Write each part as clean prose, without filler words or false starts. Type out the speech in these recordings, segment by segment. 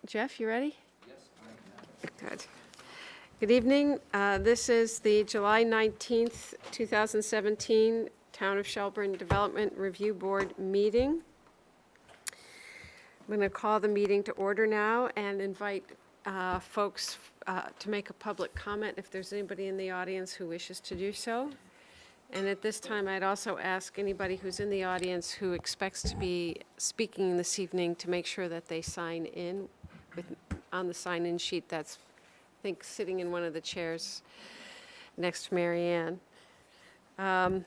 Jeff, you ready? Yes, I am. Good. Good evening. This is the July 19th, 2017 Town of Shelburne Development Review Board meeting. I'm going to call the meeting to order now and invite folks to make a public comment if there's anybody in the audience who wishes to do so. And at this time, I'd also ask anybody who's in the audience who expects to be speaking this evening to make sure that they sign in on the sign-in sheet that's, I think, sitting in one of the chairs next to Mary Ann. The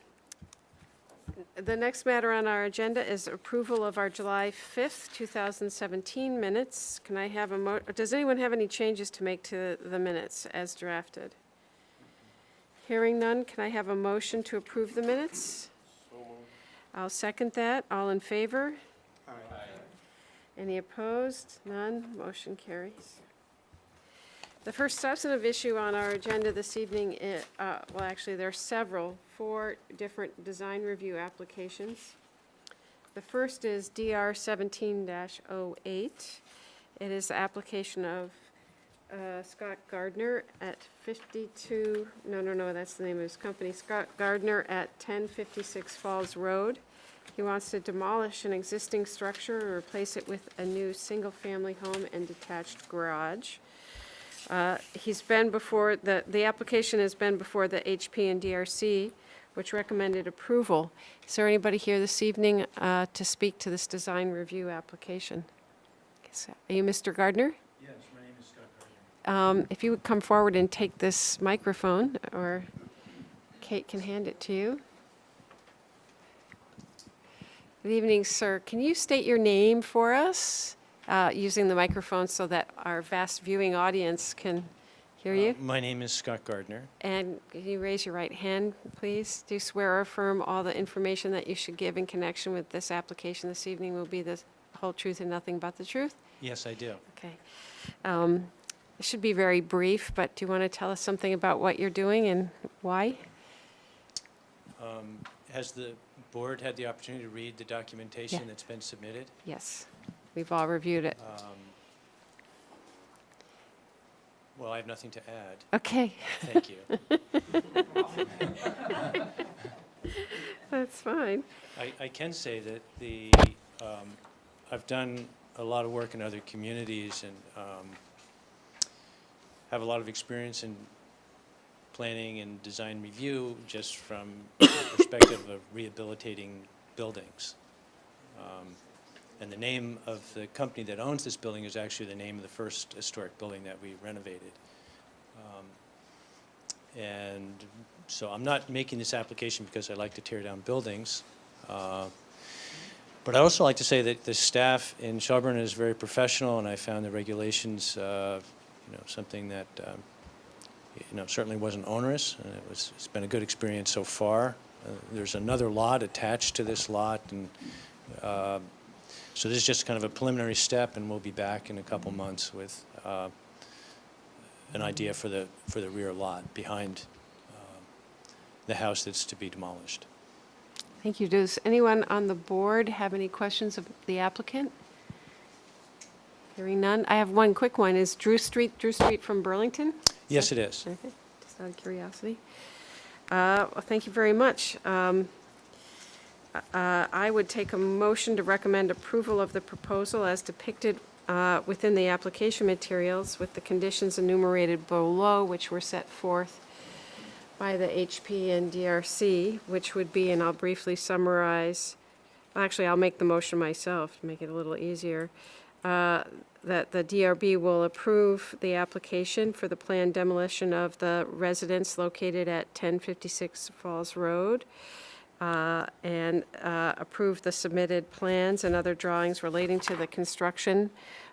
next matter on our agenda is approval of our July 5th, 2017 minutes. Can I have does anyone have any changes to make to the minutes as drafted? Hearing none, can I have a motion to approve the minutes? So moved. I'll second that. All in favor? Aye. Any opposed? None. Motion carries. The first substantive issue on our agenda this evening is, well, actually, there are 4 different design review applications. The first is DR 17-08. It is the application of Scott Gardner at 52, no, that's the name of his company, Scott Gardner at 1056 Falls Road. He wants to demolish an existing structure and replace it with a new single-family home and detached garage. He's been before, the application has been before the HP and DRC, which recommended approval. Is there anybody here this evening to speak to this design review application? Are you Mr. Gardner? Yes, my name is Scott Gardner. If you would come forward and take this microphone, or Kate can hand it to you. Good evening, sir. Can you state your name for us, using the microphone so that our vast viewing audience can hear you? My name is Scott Gardner. And can you raise your right hand, please? Do you swear or affirm all the information that you should give in connection with this application this evening will be the whole truth and nothing but the truth? Yes, I do. Okay. It should be very brief, but do you want to tell us something about what you're doing and why? Has the board had the opportunity to read the documentation that's been submitted? Yes, we've all reviewed it. Well, I have nothing to add. Okay. Thank you. That's fine. I can say that I've done a lot of work in other communities and have a lot of experience in planning and design review just from the perspective of rehabilitating buildings. And the name of the company that owns this building is actually the name of the first historic building that we renovated. And so I'm not making this application because I like to tear down buildings. But I also like to say that the staff in Shelburne is very professional, and I found the regulations, something that certainly wasn't onerous, and it's been a good experience so far. There's another lot attached to this lot, and so this is just kind of a preliminary step, and we'll be back in a couple months with an idea for the rear lot behind the house that's to be demolished. Thank you. Does anyone on the board have any questions of the applicant? Hearing none. I have one quick one. Is Drew Street from Burlington? Yes, it is. Okay, just out of curiosity. Well, thank you very much. I would take a motion to recommend approval of the proposal as depicted within the application materials with the conditions enumerated below, which were set forth by the HP and DRC, which would be, and I'll briefly summarize, actually I'll make the motion myself to make it a little easier, that the DRB will approve the application for the planned demolition of the residence located at 1056 Falls Road, and approve the submitted plans and other drawings relating to the construction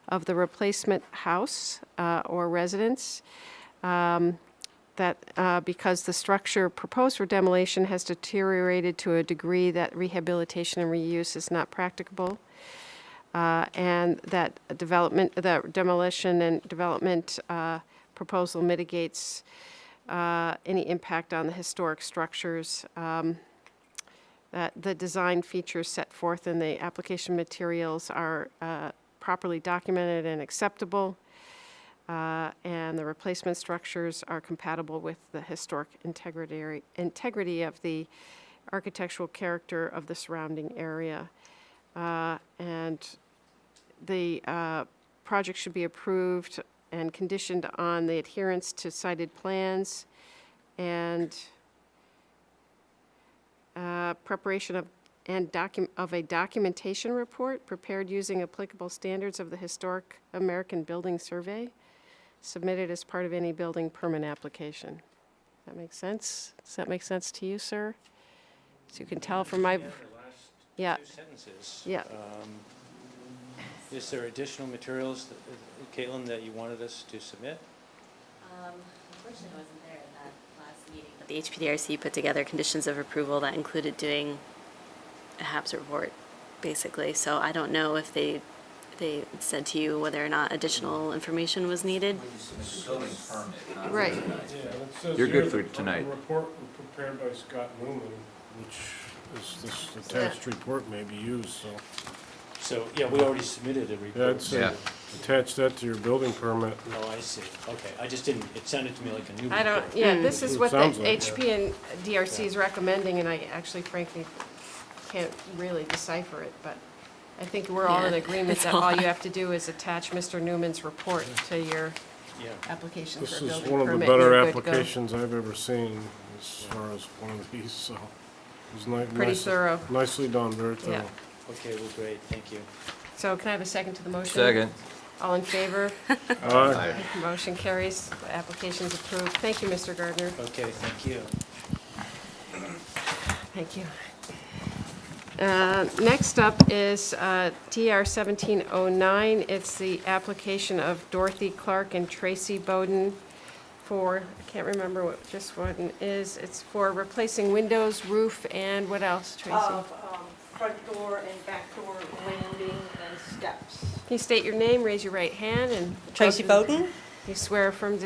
of the replacement house or residence. That because the structure proposed for demolition has deteriorated to a degree that rehabilitation and reuse is not practicable, and that the demolition and development proposal mitigates any impact on the historic structures, that the design features set forth in the application materials are properly documented and acceptable, and the replacement structures are compatible with the historic integrity of the architectural character of the surrounding area. And the project should be approved and conditioned on the adherence to cited plans and preparation of a documentation report prepared using applicable standards of the Historic American Building Survey, submitted as part of any building permit application. That makes sense? Does that make sense to you, sir? As you can tell from my, Yeah, the yeah. last 2 sentences. Yeah. Is there additional materials, Caitlin, that you wanted us to submit? Unfortunately, I wasn't there at that last meeting. But the HPDRC put together conditions of approval that included doing a HAPS report, basically. So I don't know if they said to you whether or not additional information was needed. Building permit, not Right. tonight. Yeah, it says You're good here for that tonight. The report was prepared by Scott Newman, which is this attached report may be used, so. So, yeah, we already submitted a Yeah, report. I'd say attach that to your building permit. Oh, I see. Okay, I just didn't, it sounded to me like a new report. I don't, yeah, this is It what the sounds like, HP and DRC is recommending, and I actually frankly can't really decipher it, but I think we're all in Yeah, agreement it's that a all you lot. have to do is attach Mr. Newman's report to your Yeah. application for This a is building one of the permit. better You're good to go. applications I've ever seen as far as one of these, so. It was Pretty thorough. Nicely done, very Yeah. thorough. Okay, well, great, thank you. So can I have a second to the motion? Second. All in favor? Aye. Motion carries. The application's approved. Thank you, Mr. Gardner. Okay, thank you. Thank you. Next up is TR 1709. It's the application of Dorothy Clark and Tracy Bowden for, I can't remember what this one is. It's for replacing windows, roof, and what else, Tracy? Of front door and back door landing and steps. Can you state your name, raise your right hand, and... Tracy Bowden? You swear affirm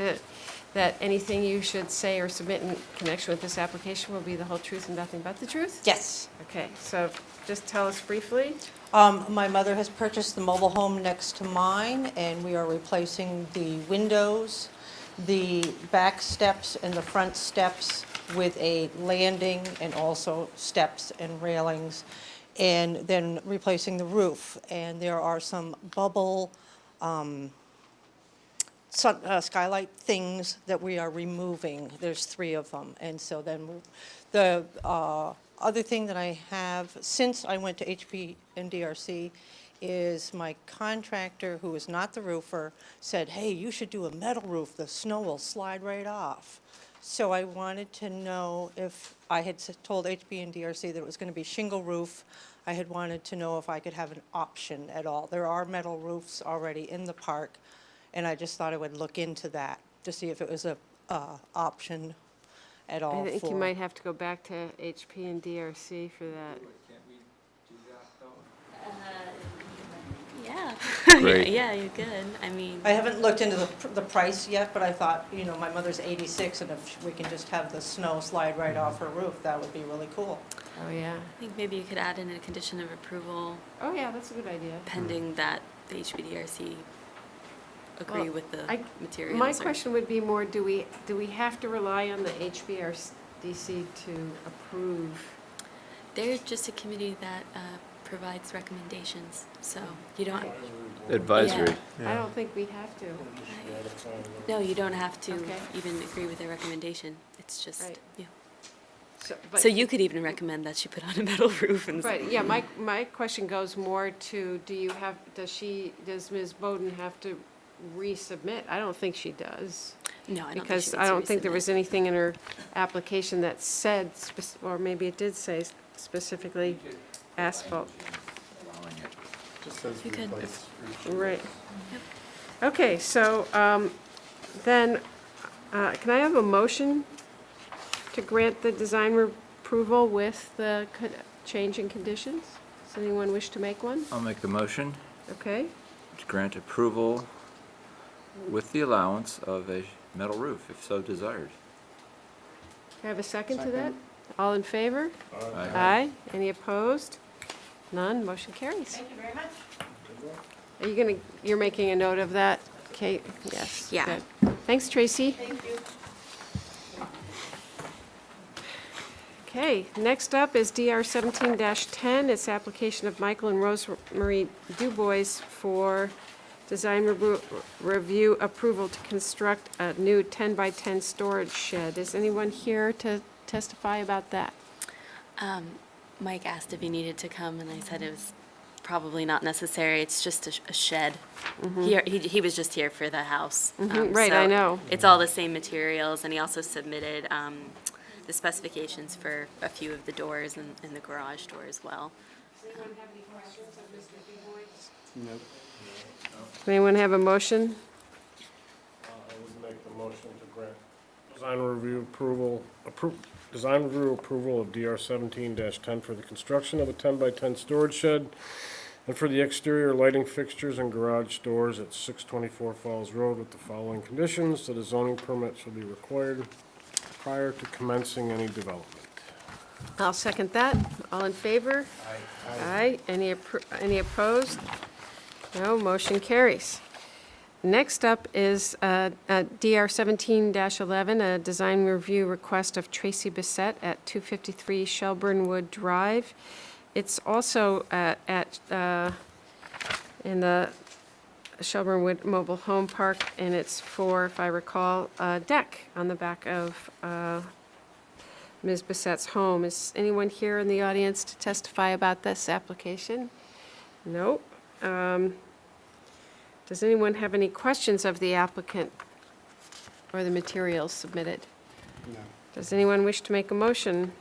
that anything you should say or submit in connection with this application will be the whole truth and nothing but the truth? Yes. Okay, so just tell us briefly. My mother has purchased the mobile home next to mine, and we are replacing the windows, the back steps and the front steps with a landing and also steps and railings, and then replacing the roof. And there are some bubble skylight things that we are removing. There's 3 of them. And so then the other thing that I have, since I went to HP and DRC, is my contractor, who is not the roofer, said, hey, you should do a metal roof. The snow will slide right off. So I wanted to know if I had told HP and DRC that it was going to be shingle roof. I had wanted to know if I could have an option at all. There are metal roofs already in the park, and I just thought I would look into that to see if it was a option at all. I think you for- might have to go back to HP and DRC for that. Yeah. Great. Yeah, you're good. I mean, I haven't looked into the price yet, but I thought, you know, my mother's 86, and if we can just have the snow slide right off her roof, that would be really cool. Oh, yeah. I think maybe you could add in a condition of approval Oh, yeah, that's a good idea. pending that the HPDRC agree Well, with the I- materials. My or- question would be more, do we have to rely on the HBRDC to approve? They're just a committee that provides recommendations, so you don't, Advisory. I don't think we have to. no, you don't have to Okay. even agree with their recommendation. It's just, Right. yeah. But- So you could even recommend that she put on a metal roof and. Right, yeah, my question goes more to, does Ms. Bowden have to resubmit? I don't think she does. No, I don't think she Because needs I to don't think there resubmit. was anything in her application that said, or maybe it did say specifically asphalt. You could. Right. Okay, so then, can I have a motion to grant the design approval with the change in conditions? Does anyone wish to make one? I'll make the motion Okay, to grant approval with the allowance of a metal roof, if so desired. can I have a second to that? All in favor? Aye. Aye. Any opposed? None, motion carries. Thank you very much. Are you gonna, you're making a note of that, Kate? Yes. Yeah. Good. Thanks, Tracy. Thank you. Okay, next up is DR 17-10. It's application of Michael and Rosemarie Dubois for design review approval to construct a new 10-by-10 storage shed. Is anyone here to testify about that? Mike asked if he needed to come, and I said it was probably not necessary. It's just a shed. He was just here for the house. Right, I know. It's all the same materials, and he also submitted the specifications for a few of the doors and the garage door as well. Does anyone have any questions of Mr. Dubois? No. Does anyone have a motion? I would make the motion to grant design review approval of DR 17-10 for the construction of a 10-by-10 storage shed and for the exterior lighting fixtures and garage doors at 624 Falls Road with the following conditions: that a zoning permit shall be required prior to commencing any development. I'll second that. All in favor? Aye. Any opposed? No, motion carries. Next up is DR 17-11, a design review request of Tracy Bissett at 253 Shelburne Wood Drive. It's also in the Shelburne Wood Mobile Home Park, and it's for, if I recall, a deck on the back of Ms. Bissett's home. Is anyone here in the audience to testify about this application? No. Does anyone have any questions of the applicant or the materials submitted? No. Does anyone wish to make a motion?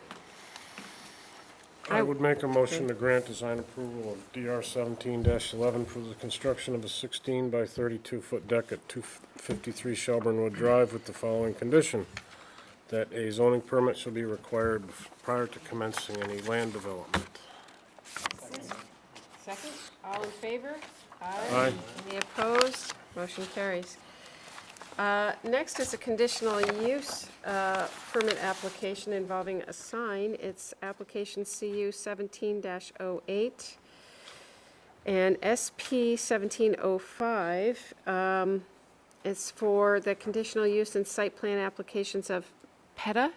I would make a motion to grant design approval of DR 17-11 for the construction of a 16 by 32-foot deck at 253 Shelburne Wood Drive with the following condition: that a zoning permit shall be required prior to commencing any land development. Second. All in favor? Aye. Any opposed? Motion carries. Next is a conditional use permit application involving a sign. It's application CU 17-08 and SP 1705. It's for the conditional use and site plan applications of PETA?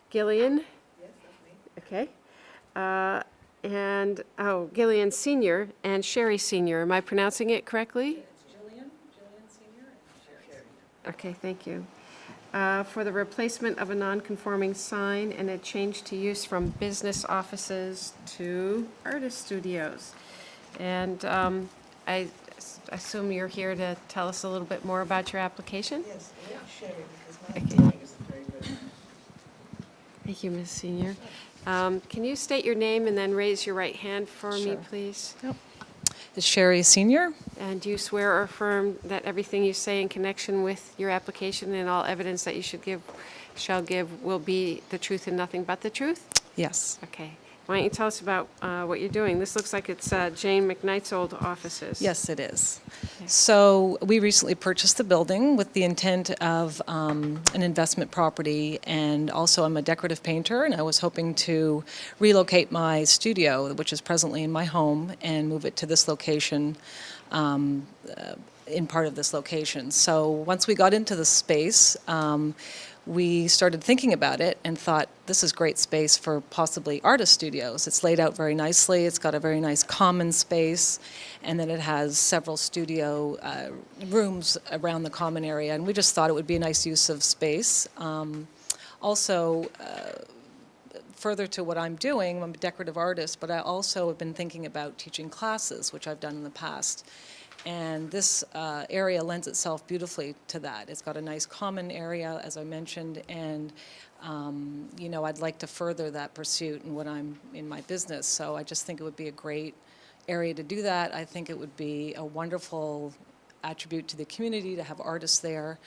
Gillian? Yes, that's me. Okay. And, Gillian Senior and Sherry Senior. Am I pronouncing it correctly? It's Jillian Senior and Sherry. Okay, thank you. For the replacement of a non-conforming sign and a change to use from business offices to artist studios. And I assume you're here to tell us a little bit more about your application? Yes, yeah, Sherry, because my handwriting isn't very good. Thank you, Ms. Senior. Can you state your name and then raise your right hand for me, Sure. please? Is Sherry Senior? And do you swear or affirm that everything you say in connection with your application and all evidence that you shall give will be the truth and nothing but the truth? Yes. Okay. Why don't you tell us about what you're doing? This looks like it's Jane McKnight's old offices. Yes, it is. So we recently purchased the building with the intent of an investment property, and also I'm a decorative painter, and I was hoping to relocate my studio, which is presently in my home, and move it to this location, in part of this location. So once we got into the space, we started thinking about it and thought, this is great space for possibly artist studios. It's laid out very nicely. It's got a very nice common space, and then it has several studio rooms around the common area, and we just thought it would be a nice use of space. Also, further to what I'm doing, I'm a decorative artist, but I also have been thinking about teaching classes, which I've done in the past. And this area lends itself beautifully to that. It's got a nice common area, as I mentioned, and I'd like to further that pursuit in what I'm in my business. So I just think it would be a great area to do that. I think it would be a wonderful attribute to the community to have artists there.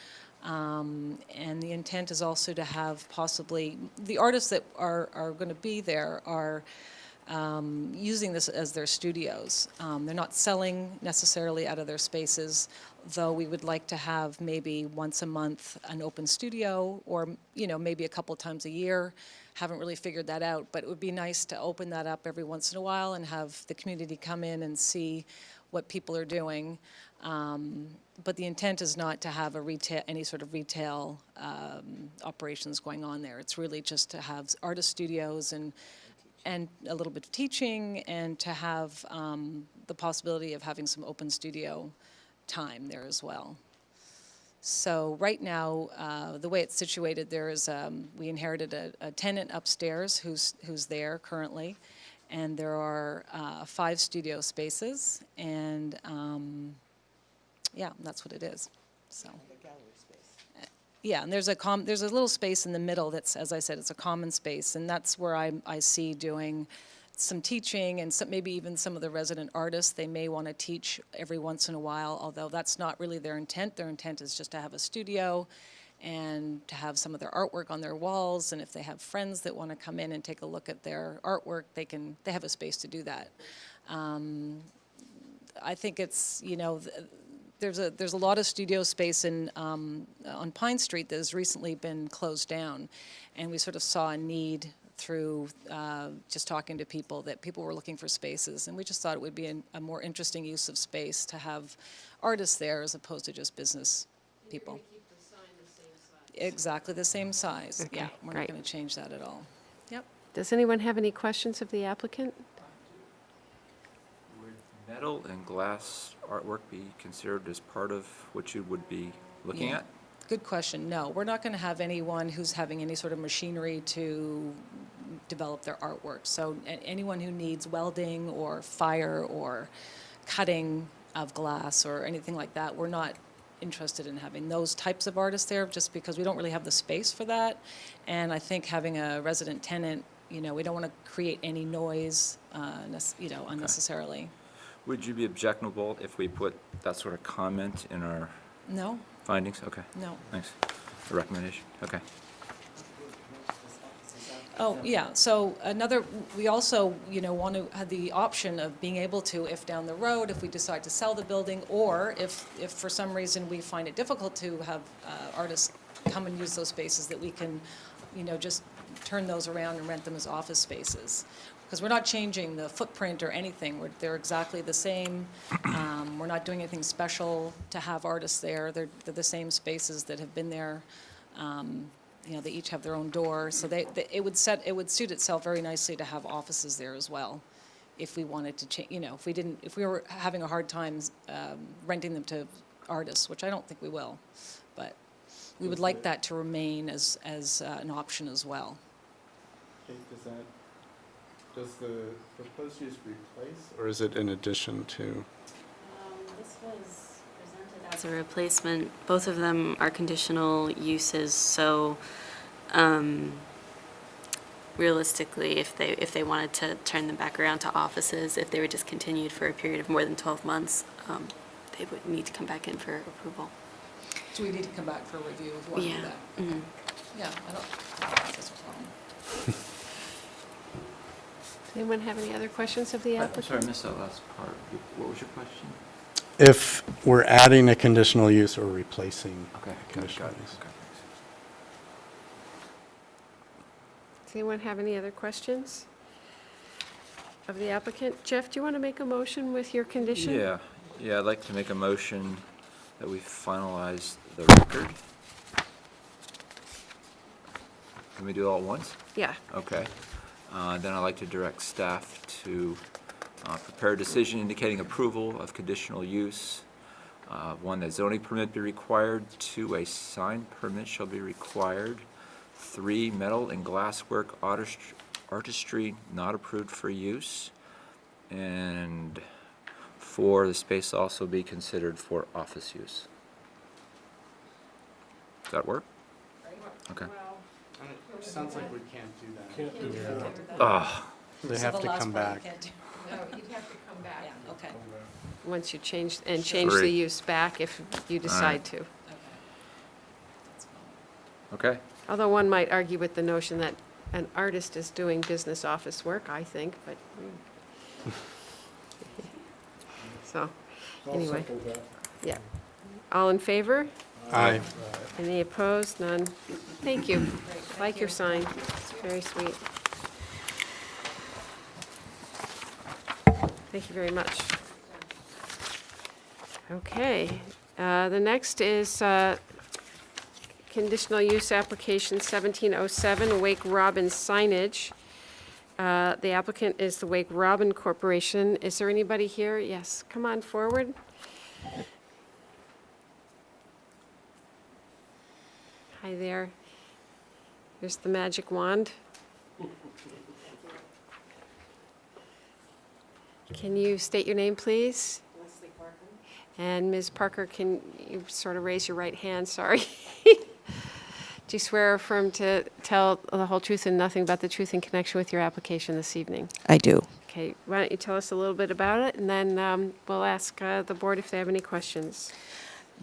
And the intent is also to have possibly, the artists that are going to be there are using this as their studios. They're not selling necessarily out of their spaces, though we would like to have maybe once a month an open studio, or maybe a couple times a year. haven't really figured that out, but it would be nice to open that up every once in a while and have the community come in and see what people are doing. But the intent is not to have any sort of retail operations going on there. It's really just to have artist studios and a little bit of teaching, and to have the possibility of having some open studio time there as well. So right now, the way it's situated, there is we inherited a tenant upstairs who's there currently, and there are 5 studio spaces, and yeah, that's what it is. So. Yeah, and there's a little space in the middle that's, as I said, it's a common space, and that's where I see doing some teaching, and maybe even some of the resident artists, they may want to teach every once in a while, although that's not really their intent. Their intent is just to have a studio and to have some of their artwork on their walls, and if they have friends that want to come in and take a look at their artwork, they have a space to do that. I think it's, there's a lot of studio space on Pine Street that has recently been closed down, and we sort of saw a need through just talking to people that people were looking for spaces, and we just thought it would be a more interesting use of space to have artists there as opposed to just business people. You're going to keep the sign the same size? Exactly the same size. Okay, Yeah, we're great. not going to change that at all. Yep. Does anyone have any questions of the applicant? Would metal and glass artwork be considered as part of what you would be looking Yeah. at? Good question. No, we're not going to have anyone who's having any sort of machinery to develop their artwork. So anyone who needs welding or fire or cutting of glass or anything like that, we're not interested in having those types of artists there, just because we don't really have the space for that. And I think having a resident tenant, we don't want to create any noise, unnecessarily. Would you be objectionable if we put that sort of comment in our No, findings? Okay. no. Thanks. The recommendation. Okay. Oh, yeah, so we also, want to have the option of being able to, if down the road, if we decide to sell the building, or if for some reason we find it difficult to have artists come and use those spaces, that we can, just turn those around and rent them as office spaces. Because we're not changing the footprint or anything. They're exactly the same. We're not doing anything special to have artists there. They're the same spaces that have been there. They each have their own door, so it would suit itself very nicely to have offices there as well, if we wanted to change. If we were having a hard time renting them to artists, which I don't think we will, but we would like that to remain as an option as well. Kate, does the proposed use replace, or is it in addition to? This was presented as a replacement. Both of them are conditional uses, so realistically, if they wanted to turn them back around to offices, if they were discontinued for a period of more than 12 months, they would need to come back in for approval. So we need to come back for a review if we want to do that. Mhm. Yeah, I don't think that's a problem. Does anyone have any other questions of the I'm applicant? sorry, I missed that last part. What was your question? If we're adding a conditional use or replacing Okay, a conditional got it. use. Okay, thanks. Does anyone have any other questions of the applicant? Jeff, do you want to make a motion with your condition? Yeah, I'd like to make a motion that we finalize the record. Can we do it all at once? Yeah. Okay. Then I'd like to direct staff to prepare a decision indicating approval of conditional use. 1, that zoning permit be required. 2, a sign permit shall be required. 3, metal and glasswork artistry not approved for use. And 4, the space also be considered for office use. Does that work? Okay. It sounds like we can't do that. Can't do that. Ah, They So have the to last come part you back. can't do. No, you'd have to come back. Yeah, okay. Once you change the 3. use back if you decide to. Okay. That's fine. okay. Although one might argue with the notion that an artist is doing business office work, I think, but. So, I'll anyway, second that. yeah. All in favor? Aye. Any opposed? None? Thank you. Like your sign. Sweet. Very sweet. Thank you very much. Okay, the next is conditional use application 1707, Wake Robin signage. The applicant is the Wake Robin Corporation. Is there anybody here? Yes, come on forward. Hi there. Here's the magic wand. Can you state your name, please? Leslie Parker. And Ms. Parker, can you sort of raise your right hand? Sorry. Do you swear or affirm to tell the whole truth and nothing but the truth in connection with your application this evening? I do. Okay, why don't you tell us a little bit about it, and then we'll ask the board if they have any questions.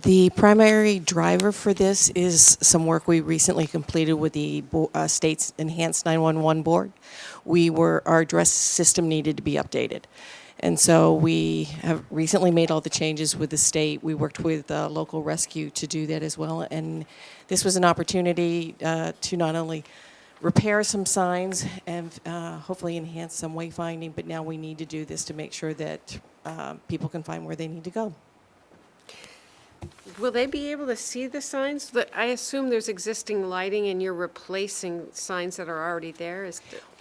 The primary driver for this is some work we recently completed with the state's Enhanced 911 board. Our address system needed to be updated. And so we have recently made all the changes with the state. We worked with local rescue to do that as well. And this was an opportunity to not only repair some signs and hopefully enhance some wayfinding, but now we need to do this to make sure that people can find where they need to go. Will they be able to see the signs? I assume there's existing lighting and you're replacing signs that are already there?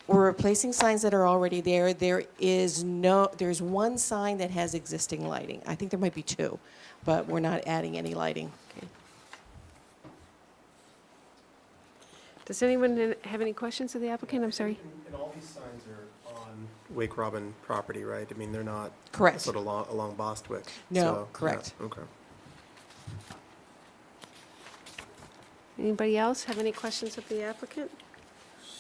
We're replacing signs that are already there. There's one sign that has existing lighting. I think there might be two, but we're not adding any lighting. Okay. Does anyone have any questions of the applicant? I'm sorry. And all these signs are on Wake Robin property, right? I mean, they're not Correct. sort of along Bostwick. No, so, correct. Yeah, okay. Anybody else have any questions of the applicant?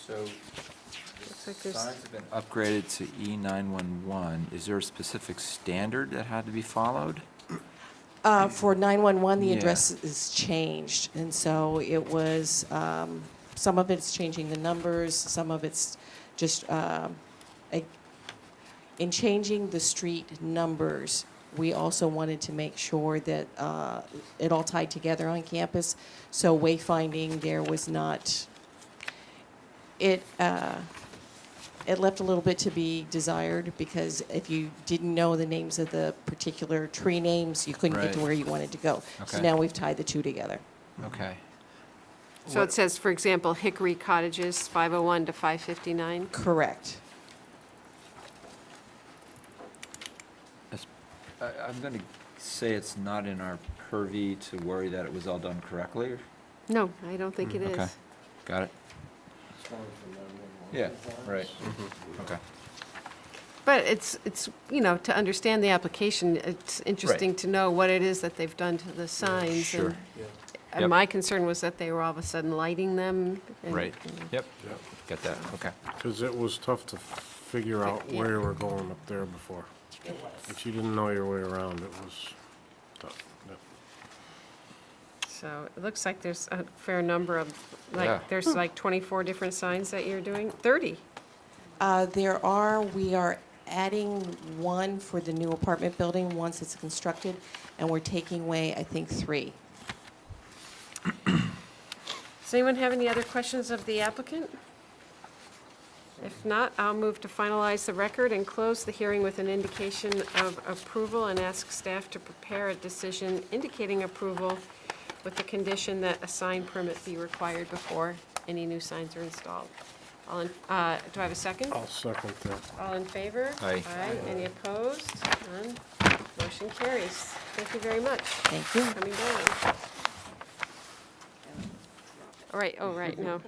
So, Looks like the there's- signs have been upgraded to E911. Is there a specific standard that had to be followed? For 911, the Yeah. address is changed, and so it was, some of it's changing the numbers, some of it's just, in changing the street numbers, we also wanted to make sure that it all tied together on campus, so wayfinding there was not, it left a little bit to be desired, because if you didn't know the names of the particular tree names, you couldn't get to Right. where you wanted to go. So Okay. now we've tied the two together. Okay. So it says, for example, Hickory Cottages, 501 to 559? Correct. I'm going to say it's not in our purview to worry that it was all done correctly. No, I don't think it Okay, is. got it. Yeah, right. Okay. But it's, to understand the application, it's interesting to know what it is that they've done to the signs. Sure. And Yep. my concern was that they were all of a sudden lighting them. and- Right. Yep. Get that. Okay. Because it was tough to figure out Yeah. where you were going up there before. If you didn't know your way around, it was tough. Yep. So it looks like there's a fair number of, Yeah. there's like 24 different signs that you're doing? 30? We are adding one for the new apartment building once it's constructed, and we're taking away, I think, 3. Does anyone have any other questions of the applicant? If not, I'll move to finalize the record and close the hearing with an indication of approval and ask staff to prepare a decision indicating approval with the condition that a sign permit be required before any new signs are installed. Do I have a second? I'll second that. All in favor? Aye. Any opposed? None. Motion carries. Thank you very much. Thank you. Coming down. All right, no.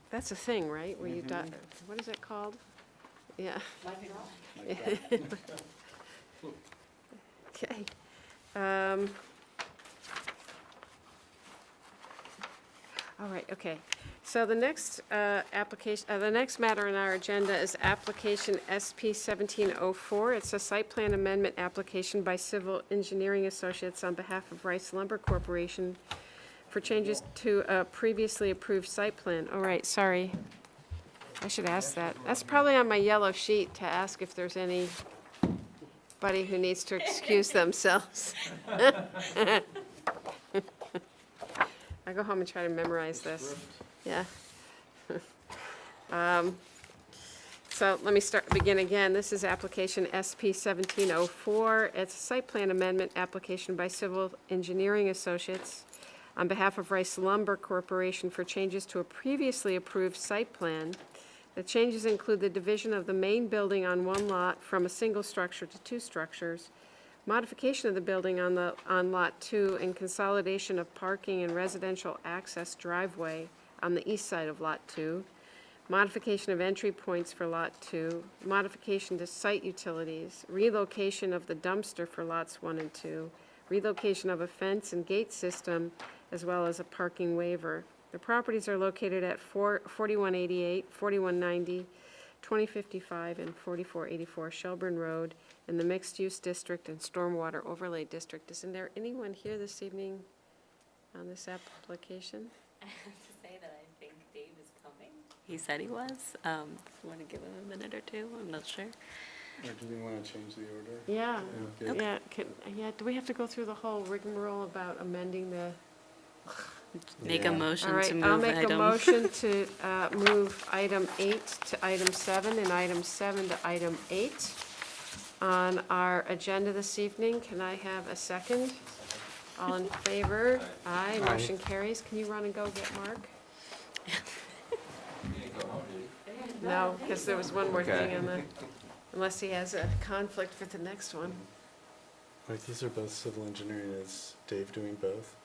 That's a thing, right, where you, what is it called? Yeah. Okay. All right, okay. So the next the next matter on our agenda is application SP 1704. It's a site plan amendment application by Civil Engineering Associates on behalf of Rice Lumber Corporation for changes to a previously approved site plan. All right, sorry. I should ask that. That's probably on my yellow sheet to ask if there's anybody who needs to excuse themselves. I go home and try to memorize this. Yeah. So let me begin again. This is application SP 1704. It's a site plan amendment application by Civil Engineering Associates on behalf of Rice Lumber Corporation for changes to a previously approved site plan. The changes include the division of the main building on one lot from a single structure to two structures, modification of the building on Lot 2, and consolidation of parking and residential access driveway on the east side of Lot 2, modification of entry points for Lot 2, modification to site utilities, relocation of the dumpster for Lots 1 and 2, relocation of a fence and gate system, as well as a parking waiver. The properties are located at 4188, 4190, 2055, and 4484 Shelburne Road in the mixed-use district and stormwater overlay district. Isn't there anyone here this evening on this application? I have to say that I think Dave is coming. He said he was. If you want to give him a minute or two, I'm not sure. Or do we want to change the order? Yeah, Okay. yeah, do we have to go through the whole rigmarole about amending the? Make Yeah. a motion All right, to I'll move make a item. motion to move item 8 to item 7 and item 7 to item 8 on our agenda this evening. Can I have a second? All in favor? Aye, motion carries. Can you run and go get Mark? No, because there was one more thing Okay. on the, unless he has a conflict for the next one. Like, these are both civil engineering. Is Dave doing both?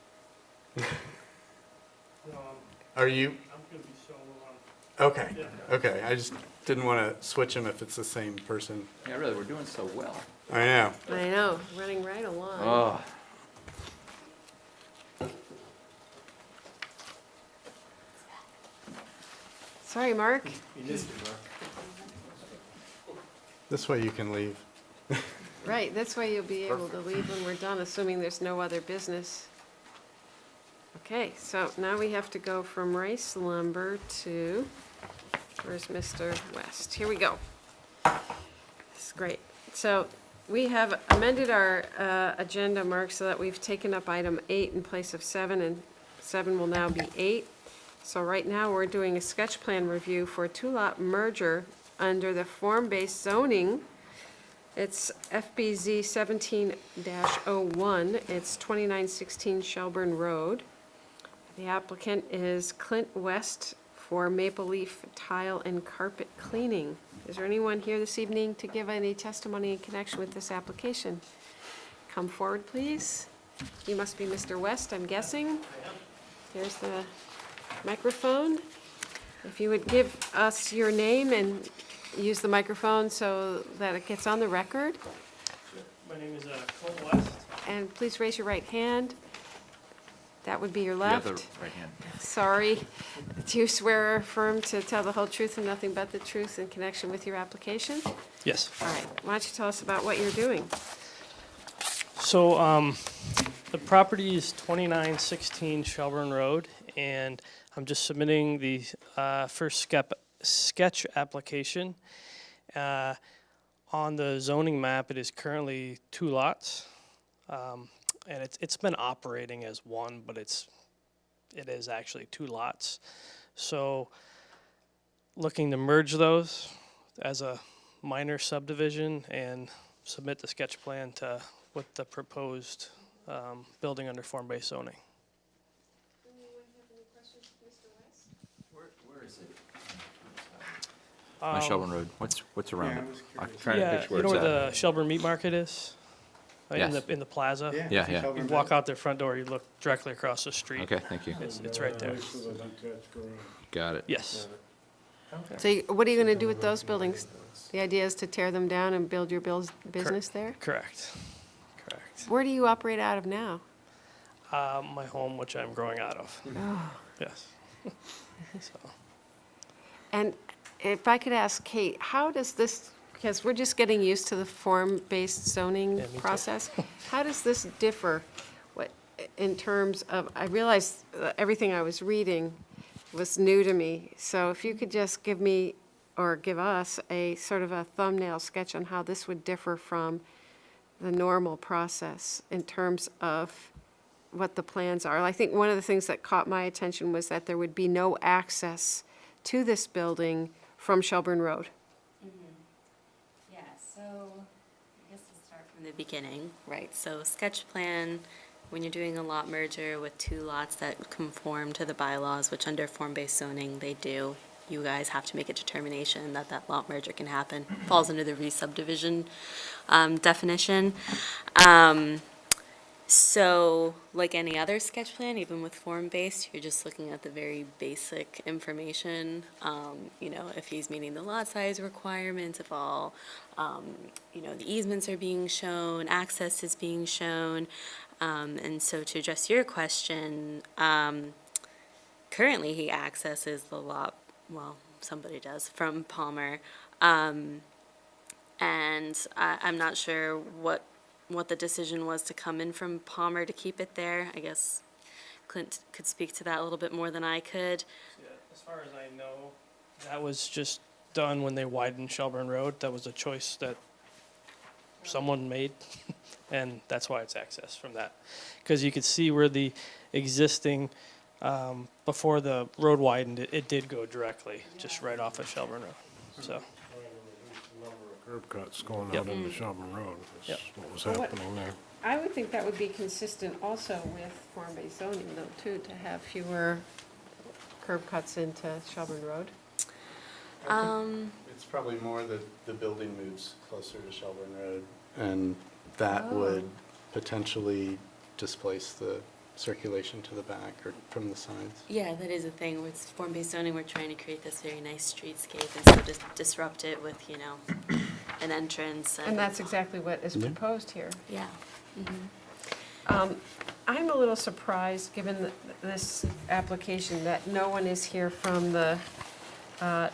Are you? I'm going to be solo on. Okay, okay. I just didn't want to switch them if it's the same person. Yeah, really, we're doing so well. I know. I know, running right along. Oh, Sorry, Mark. This way you can leave. Right, that's why you'll be able to leave when we're done, assuming there's no other business. Okay, so now we have to go from Rice Lumber to, where's Mr. West? Here we go. This is great. So we have amended our agenda, Mark, so that we've taken up item 8 in place of 7, and 7 will now be 8. So right now, we're doing a sketch plan review for a two-lot merger under the form-based zoning. It's FBZ 17-01. It's 2916 Shelburne Road. The applicant is Clint West for Maple Leaf Tile and Carpet Cleaning. Is there anyone here this evening to give any testimony in connection with this application? Come forward, please. You must be Mr. West, I'm guessing. There's the microphone. If you would give us your name and use the microphone so that it gets on the record. My name is Clint West. And please raise your right hand. That would be your the left. other right hand. Sorry. Do you swear or affirm to tell the whole truth and nothing but the truth in connection with your application? Yes. All right. Why don't you tell us about what you're doing? So the property is 2916 Shelburne Road, and I'm just submitting the first sketch application. On the zoning map, it is currently 2 lots, and it's been operating as one, but it is actually 2 lots. So looking to merge those as a minor subdivision and submit the sketch plan to with the proposed building under form-based zoning. Where is it? On Shelburne Road. What's around Yeah, I it? was I'm curious. trying to Yeah, picture you where know it's where at. the Shelburne Meat Market is? Yes. In the plaza? Yeah, yeah. You walk out their front door, you look directly across the street. Okay, thank you. It's right there. Next to the detached garage. Got it. Yes. So what are you going to do with those buildings? The idea is to tear them down and build your business there? Correct. Correct. Where do you operate out of now? My home, which I'm growing out of. Yes. So, And if I could ask Kate, how does this, because we're just getting used to the form-based zoning Yeah, me too. process, how does this differ in terms of, I realized everything I was reading was new to me, so if you could just give me, or give us, a sort of a thumbnail sketch on how this would differ from the normal process in terms of what the plans are. I think one of the things that caught my attention was that there would be no access to this building from Shelburne Road? Yeah, so I guess to start from the beginning, right? So sketch plan, when you're doing a lot merger with two lots that conform to the bylaws, which under form-based zoning they do, you guys have to make a determination that that lot merger can happen. Falls under the re-subdivision definition. So, like any other sketch plan, even with form-based, you're just looking at the very basic information. You know, if he's meeting the lot size requirements, if all, you know, the easements are being shown, access is being shown. And so to address your question, currently he accesses the lot, well, somebody does, from Palmer. And I'm not sure what the decision was to come in from Palmer to keep it there. I guess Clint could speak to that a little bit more than I could. Yeah, as far as I know, that was just done when they widened Shelburne Road. That was a choice that someone made, and that's why it's accessed from that. Because you could see where the existing, before the road widened, it did go directly, just right off of Shelburne Road, so. Trying to reduce the number of curb cuts going Yep. out into Shelburne Road. Yep. That's what was Well, what- happening there. I would think that would be consistent also with form-based zoning though, too, to have fewer curb cuts into Shelburne Road. It's probably more that the building moves closer to Shelburne Road, and that Oh. would potentially displace the circulation to the back or from the sides. Yeah, that is a thing. With form-based zoning, we're trying to create this very nice streetscape and so just disrupt it with, you know, an entrance. And that's exactly what is Yeah. proposed here. Yeah. I'm a little surprised, given this application, that no one is here from the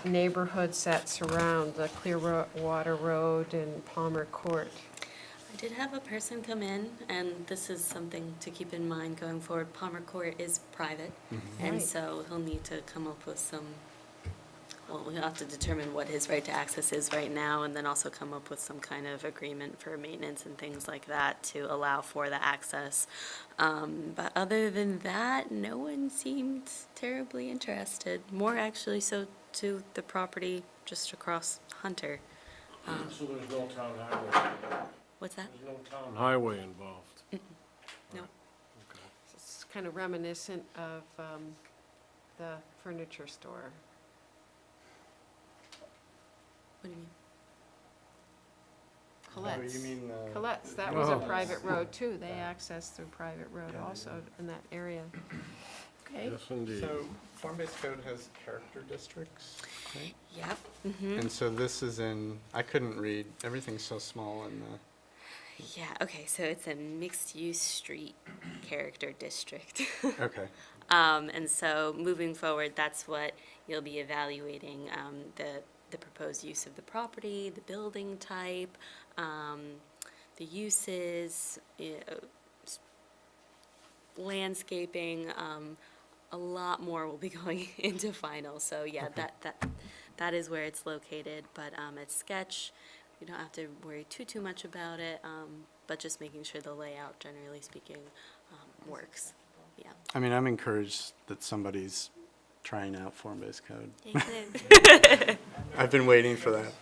neighborhoods that surround the Clearwater Road and Palmer Court. I did have a person come in, and this is something to keep in mind going forward. Palmer Court is private, and Right. so he'll need to come up with some, well, we'll have to determine what his right to access is right now, and then also come up with some kind of agreement for maintenance and things like that to allow for the access. But other than that, no one seemed terribly interested. More actually so to the property just across Hunter. So there's no town highway, What's that? there's no town highway involved? No. Okay. It's kind of reminiscent of the furniture store. What do you mean? Colette's. Oh, you mean the? Colette's, that was a Oh. private road too. They access through private road also in that area. Okay. Yes, indeed. So, form-based code has character districts, right? Yep. And so this is in, I couldn't read, everything's so small in the, Yeah, okay, so it's a mixed-use street character district. okay. And so moving forward, that's what you'll be evaluating, the proposed use of the property, the building type, the uses, landscaping, a lot more will be going into final. So yeah, that is where it's located, but it's sketch. You don't have to worry too much about it, but just making sure the layout, generally speaking, works. Yeah. I mean, I'm encouraged that somebody's trying out form-based code. I've been waiting for that.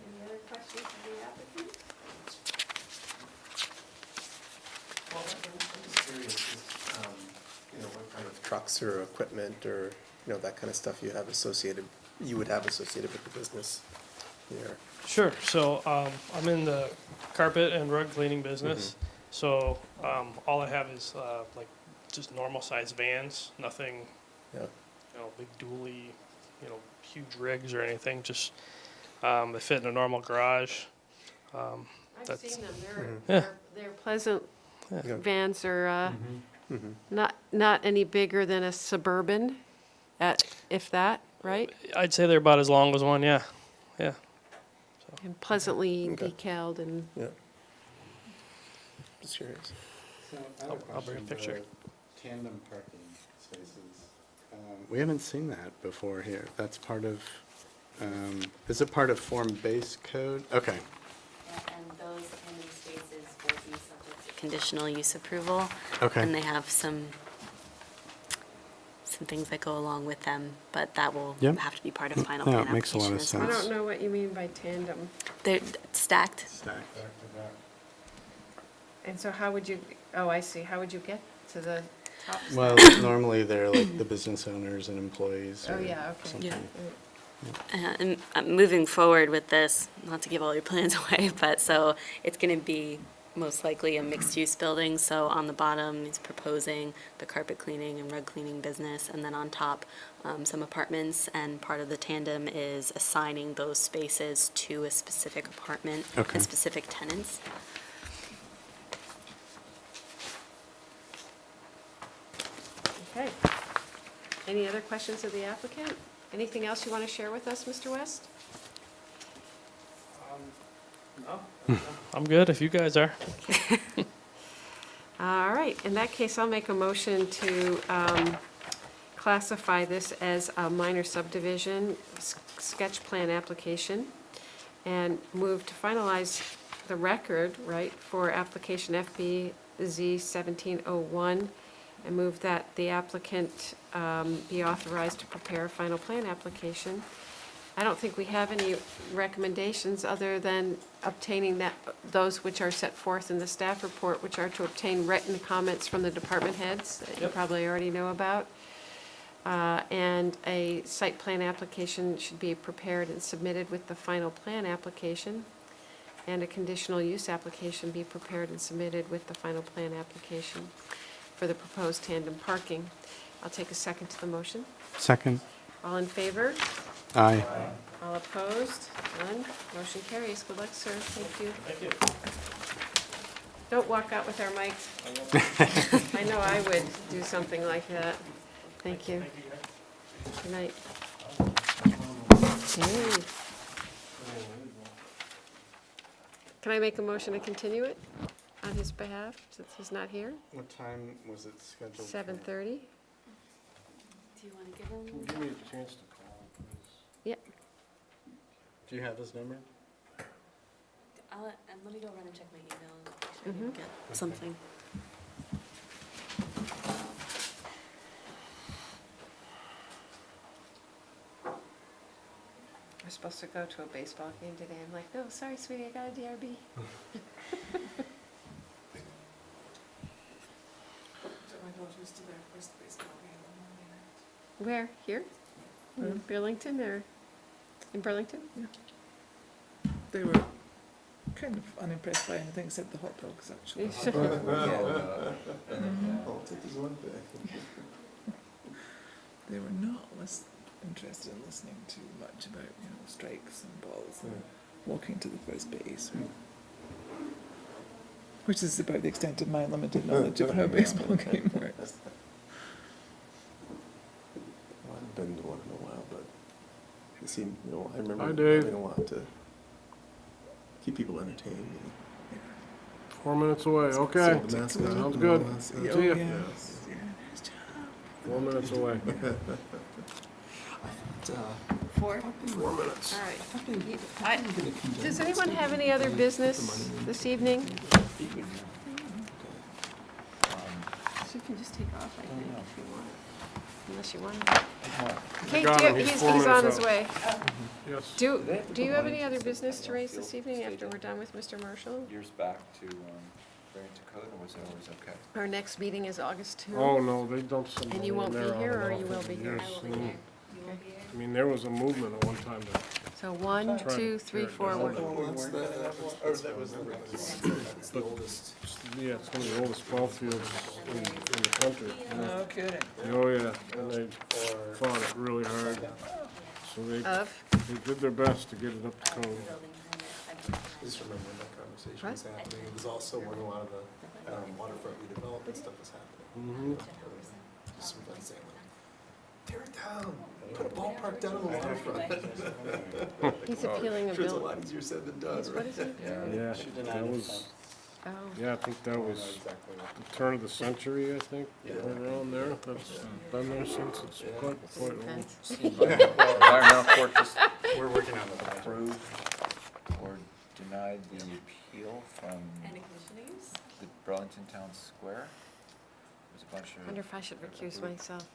Any other questions for the applicant? Well, I'm just curious, you know, what kind of trucks or equipment or, you know, that kind of stuff you would have associated with the business here. Sure, so, I'm in the carpet and rug cleaning business, so, all I have is, like, just normal sized vans, nothing, Yeah. you know, big dually, you know, huge rigs or anything, just, they fit in a normal garage. I've That's- seen them. Yeah. They're pleasant. Yeah. Vans are not any bigger than a Suburban, if that, right? I'd say they're about as long as one, yeah, yeah. And pleasantly Okay. decaled and, Yeah. Just curious. So I have a I'll bring a question, picture. the Tandem parking spaces. We haven't seen that before here. That's part of, is it part of form-based code? Okay. And those tandem spaces will be subject to conditional use approval. Okay. And they have some things that go along with them, but that will Yep. have to be part of final Yeah, plan it makes a lot application of as I well. don't know what you mean by tandem. They're stacked. And so how would you, oh, I see, how would you get to the top? Well, normally they're like the business owners and employees. Oh, or yeah, okay. something. And moving forward with this, not to give all your plans away, but so it's going to be most likely a mixed-use building. So on the bottom, he's proposing the carpet cleaning and rug cleaning business, and then on top, some apartments. And part of the tandem is assigning those spaces to a specific apartment Okay. and specific tenants. Okay. Any other questions of the applicant? Anything else you want to share with us, Mr. West? I'm good if you guys are. All right, in that case, I'll make a motion to classify this as a minor subdivision sketch plan application and move to finalize the record, right, for application FBZ 1701, and move that the applicant be authorized to prepare a final plan application. I don't think we have any recommendations other than obtaining those which are set forth in the staff report, which are to obtain written comments from the department heads that you probably already know about. And a site plan application should be prepared and submitted with the final plan application. And a conditional use application be prepared and submitted with the final plan application for the proposed tandem parking. I'll take a second to the motion. Second. All in favor? Aye. All opposed? None? Motion carries. Good luck, sir. Thank you. Thank you. Don't walk out with our mics. I know I would do something like that. Thank you. Good night. Okay. Can I make a motion to continue it on his behalf, since he's not here? What time was it scheduled? 7:30? Do you want to give them? Give me a chance to call, please. Yep. Do you have his number? And let me go run and check my email and make sure I didn't get something. We're supposed to go to a baseball game today. I'm like, no, sorry, sweetie, I got a DRB. Where? Here? In Burlington or in Burlington? They were kind of unimpressed by anything except the hot dogs, actually. Politics is one thing. They were not interested in listening too much about, strikes and balls and walking to the first base, which is about the extent of my limited knowledge of how a baseball game works. Well, I haven't been to one in a while, but it seemed, I remember Hi, Dave. having a lot to keep people entertained. 4 minutes away, okay. Sold the mascot. Sounds good. Yeah. See Oh, ya. yes. 4 minutes away. 4? 4 minutes. All right. Does anyone have any other business this evening? You can just take off, I think, if you want. Unless you want to. Kate, Got him. He's he's 4 on minutes his out. way. Yes. Do you have any other business to raise this evening after we're done with Mr. Marshall? Years back to bring it to code, or was it always okay? Our next meeting is August 2. Oh, no, they don't send And you money in won't be there on here, and or off you will over be the here? years. I will be here. You will be here? I mean, there was a movement at one time to So 1, 2, 3, 4, we're That's the oldest. Yeah, it's one of the oldest ball fields in the country. No kidding. Oh, yeah, and they fought it really hard. So they did their best to get it up to code. I just remember when that conversation was happening. It was also when a lot of the waterfront redevelopment stuff was happening. Just some guys saying, like, tear it down, put a ballpark down on the waterfront. He's appealing a Sure, it's a bill. lot easier said than done, What is it? Yeah, that was, Oh, yeah, I think that was the turn of the century, I think, around there. That's been there since, it's quite old. fence. Environmental court just We're working on the approved or denied the appeal from And a conditional use? the Burlington Town Square. There's a bunch I wonder of, if I should recuse myself.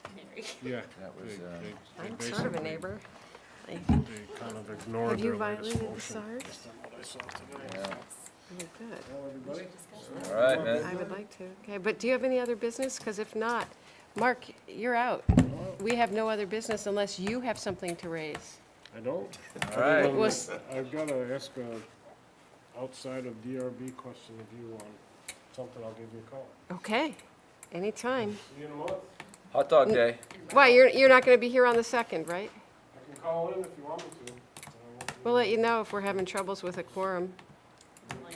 Yeah. that was, they I'm sort of a basically- neighbor. They kind of ignored Have you their latest violated the motion. SARS? That's not what I saw today. yeah. Oh, good. Well, everybody? All right, man. I would like to. Okay, but do you have any other business? Because if not, Mark, you're out. We have no other business unless you have something to raise. I don't. All right. Was- I've got to ask a outside of DRB question of you on something. I'll give you a call. Okay, anytime. See you in a month. Hot dog day. Why, you're not going to be here on the 2nd, right? I can call in if you want me to. We'll let you know if we're having troubles with a quorum. Give me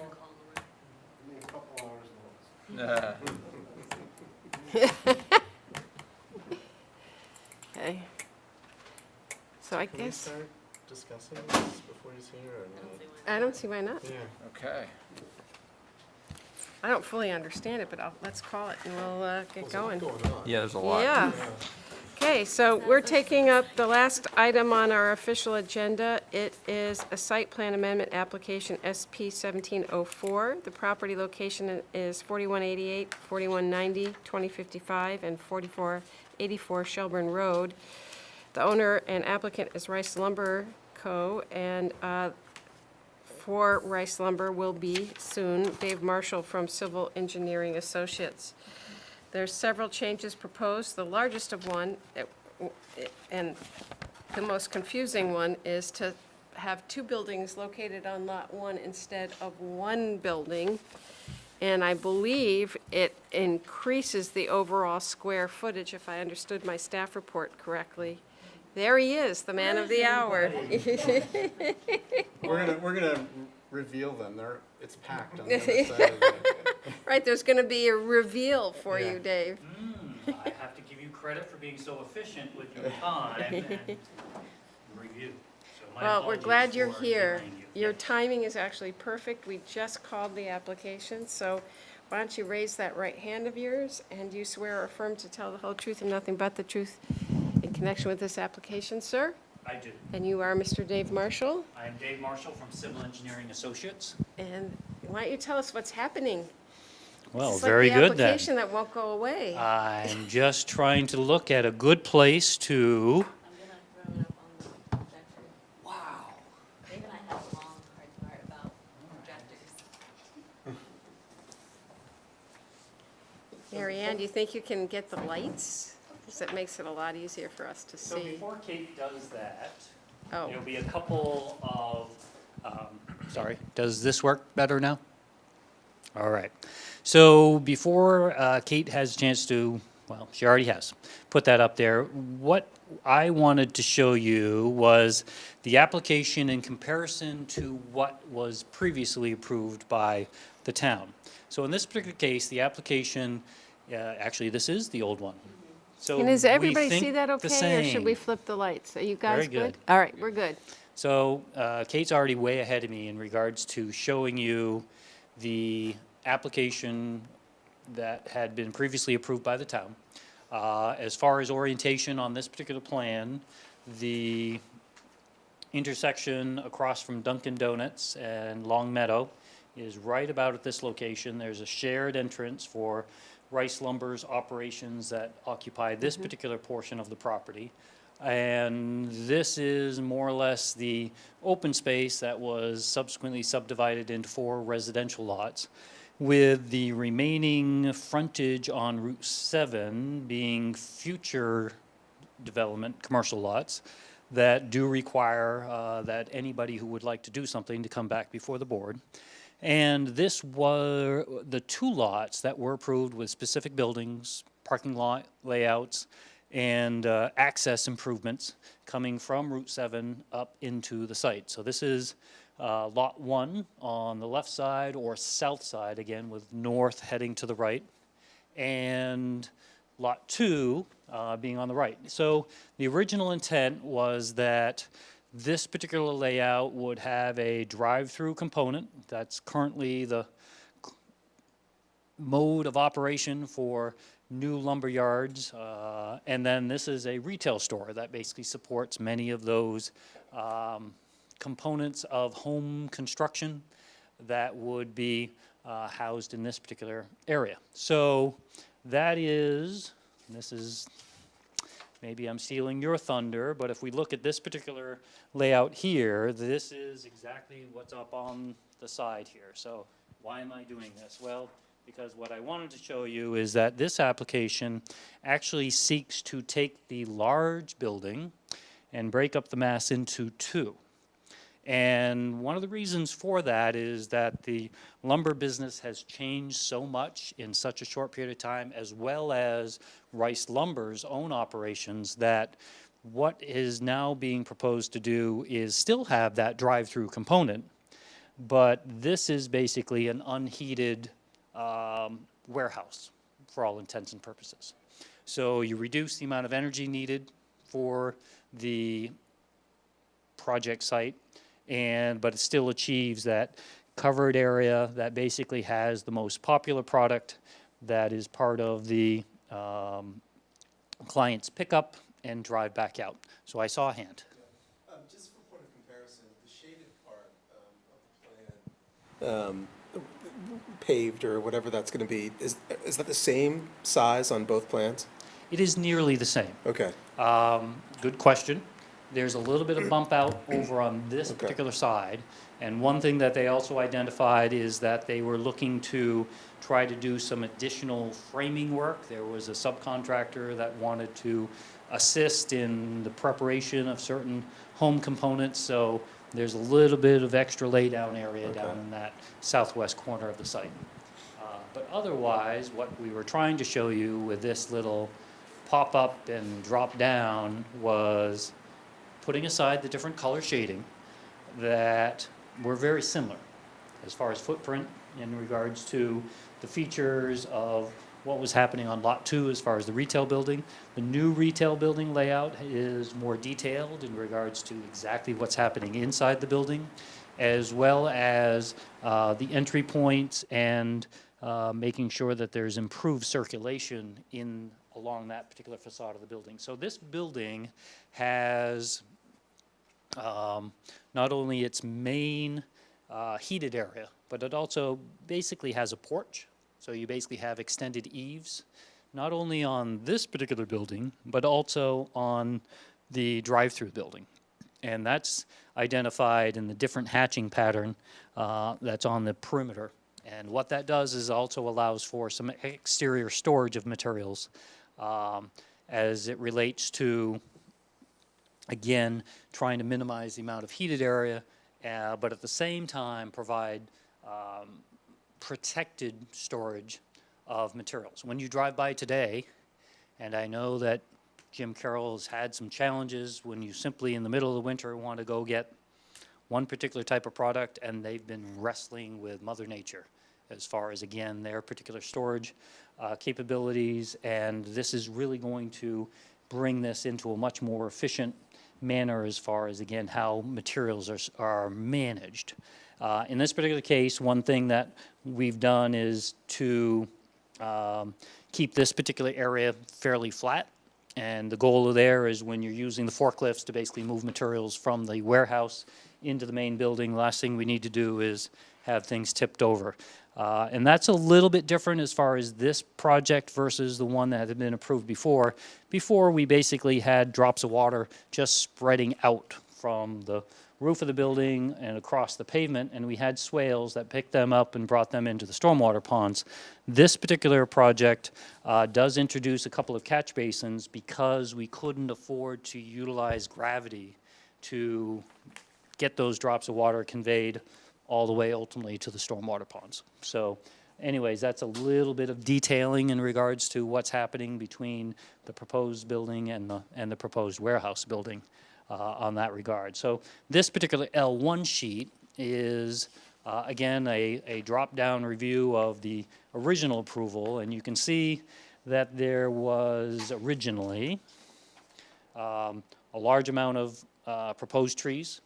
a couple hours notice. Okay. So I Can we guess, start discussing this before he's here or not? I don't see why not. Yeah. Okay. I don't fully understand it, but let's call it and we'll get going. Yeah, there's a lot. Yeah. Okay, so we're taking up the last item on our official agenda. It is a site plan amendment application SP 1704. The property location is 4188, 4190, 2055, and 4484 Shelburne Road. The owner and applicant is Rice Lumber Co., and for Rice Lumber will be soon Dave Marshall from Civil Engineering Associates. There's several changes proposed. The largest of one, and the most confusing one, is to have two buildings located on Lot 1 instead of one building. And I believe it increases the overall square footage, if I understood my staff report correctly. There he is, the man of the hour. We're gonna reveal them. It's packed on the other side of it. Right, there's going to be a reveal for Yeah. you, Dave. I have to give you credit for being so efficient with your time and review. So my Well, we're apologies glad you're for here. delaying you. Your timing is actually perfect. We just called the application, so why don't you raise that right hand of yours, and you swear or affirm to tell the whole truth and nothing but the truth in connection with this application, sir? I do. And you are Mr. Dave Marshall, I am Dave Marshall from Civil Engineering Associates. and why don't you tell us what's happening? Well, It's very like the good then. application that won't go away. I'm just trying to look at a good place to. I'm gonna throw it up on the projector. Wow. Dave and I had a long, hard about projectors. Mary Ann, do you think you can get the lights? Because that makes it a lot easier for us to So see. before Kate does that, Oh. there'll be a couple of, sorry, does this work better now? All right. So before Kate has a chance to, well, she already has, put that up there, what I wanted to show you was the application in comparison to what was previously approved by the town. So in this particular case, the application, actually, this is the old one. So And does we everybody think see that the okay, or should we same. flip the lights? Are you guys Very good. All right, we're good. So Kate's already way ahead of me in regards to showing you the application that had been previously approved by the town. As far as orientation on this particular plan, the intersection across from Dunkin' Donuts and Long Meadow is right about at this location. There's a shared entrance for Rice Lumber's operations that occupy this particular portion of the property. And this is more or less the open space that was subsequently subdivided into 4 residential lots, with the remaining frontage on Route 7 being future development, commercial lots, that do require that anybody who would like to do something to come back before the board. And this were the 2 lots that were approved with specific buildings, parking lot layouts, and access improvements coming from Route 7 up into the site. So this is Lot 1 on the left side or south side, again, with north heading to the right, and Lot 2 being on the right. So the original intent was that this particular layout would have a drive-through component. That's currently the mode of operation for new lumber yards. And then this is a retail store that basically supports many of those components of home construction that would be housed in this particular area. So that is, and this is, maybe I'm stealing your thunder, but if we look at this particular layout here, this is exactly what's up on the side here. So why am I doing this? Well, because what I wanted to show you is that this application actually seeks to take the large building and break up the mass into two. And one of the reasons for that is that the lumber business has changed so much in such a short period of time, as well as Rice Lumber's own operations, that what is now being proposed to do is still have that drive-through component, but this is basically an unheated warehouse for all intents and purposes. So you reduce the amount of energy needed for the project site, but it still achieves that covered area that basically has the most popular product that is part of the client's pickup and drive back out. So I saw a hand. Just for point of comparison, the shaded part of the plan, paved or whatever that's going to be, is that the same size on both plans? It is nearly the same. Okay. Good question. There's a little bit of bump out over on this Okay. particular side. And one thing that they also identified is that they were looking to try to do some additional framing work. There was a subcontractor that wanted to assist in the preparation of certain home components. So there's a little bit of extra laydown area down in that southwest corner of the site. But otherwise, what we were trying to show you with this little pop up and drop down was putting aside the different color shading that were very similar as far as footprint in regards to the features of what was happening on Lot 2 as far as the retail building. The new retail building layout is more detailed in regards to exactly what's happening inside the building, as well as the entry points and making sure that there's improved circulation along that particular facade of the building. So this building has not only its main heated area, but it also basically has a porch. So you basically have extended eaves, not only on this particular building, but also on the drive-through building. And that's identified in the different hatching pattern that's on the perimeter. And what that does is also allows for some exterior storage of materials as it relates to, again, trying to minimize the amount of heated area, but at the same time provide protected storage of materials. When you drive by today, and I know that Jim Carroll has had some challenges when you simply in the middle of the winter want to go get one particular type of product, and they've been wrestling with Mother Nature as far as, again, their particular storage capabilities, and this is really going to bring this into a much more efficient manner as far as, again, how materials are managed. In this particular case, one thing that we've done is to keep this particular area fairly flat. And the goal there is when you're using the forklifts to basically move materials from the warehouse into the main building, the last thing we need to do is have things tipped over. And that's a little bit different as far as this project versus the one that had been approved before. Before, we basically had drops of water just spreading out from the roof of the building and across the pavement, and we had swales that picked them up and brought them into the stormwater ponds. This particular project does introduce a couple of catch basins because we couldn't afford to utilize gravity to get those drops of water conveyed all the way ultimately to the stormwater ponds. So anyways, that's a little bit of detailing in regards to what's happening between the proposed building and the proposed warehouse building on that regard. So this particular L1 sheet is, again, a drop-down review of the original approval, and you can see that there was originally a large amount of proposed trees.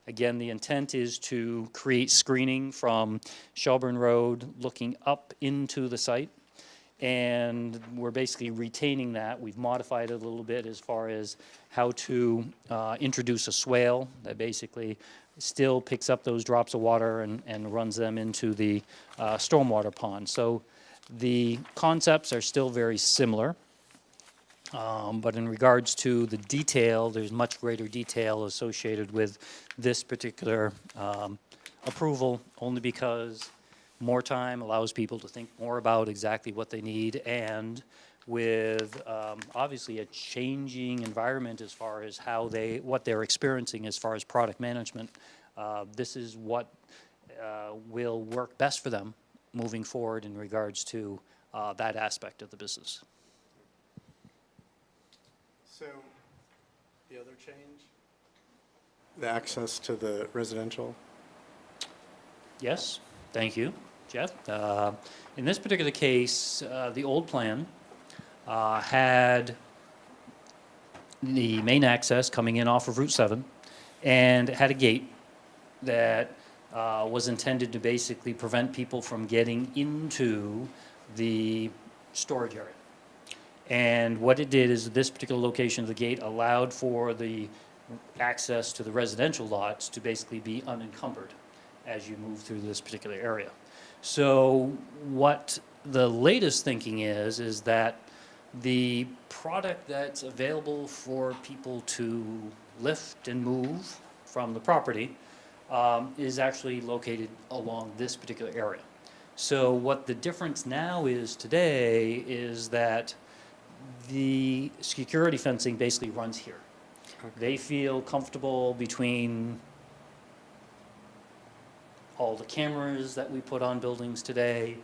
Again, the intent is to create screening from Shelburne Road looking up into the site. And we're basically retaining that. We've modified it a little bit as far as how to introduce a swale that basically still picks up those drops of water and runs them into the stormwater pond. So the concepts are still very similar, but in regards to the detail, there's much greater detail associated with this particular approval, only because more time allows people to think more about exactly what they need, and with obviously a changing environment as far as what they're experiencing as far as product management, this is what will work best for them moving forward in regards to that aspect of the business. So, the other change? The access to the residential? Yes, thank you, Jeff. In this particular case, the old plan had the main access coming in off of Route 7, and it had a gate that was intended to basically prevent people from getting into the storage area. And what it did is this particular location of the gate allowed for the access to the residential lots to basically be unencumbered as you move through this particular area. So what the latest thinking is that the product that's available for people to lift and move from the property is actually located along this particular area. So what the difference now is today is that the security fencing basically runs here. They feel comfortable between all the cameras that we put on buildings today,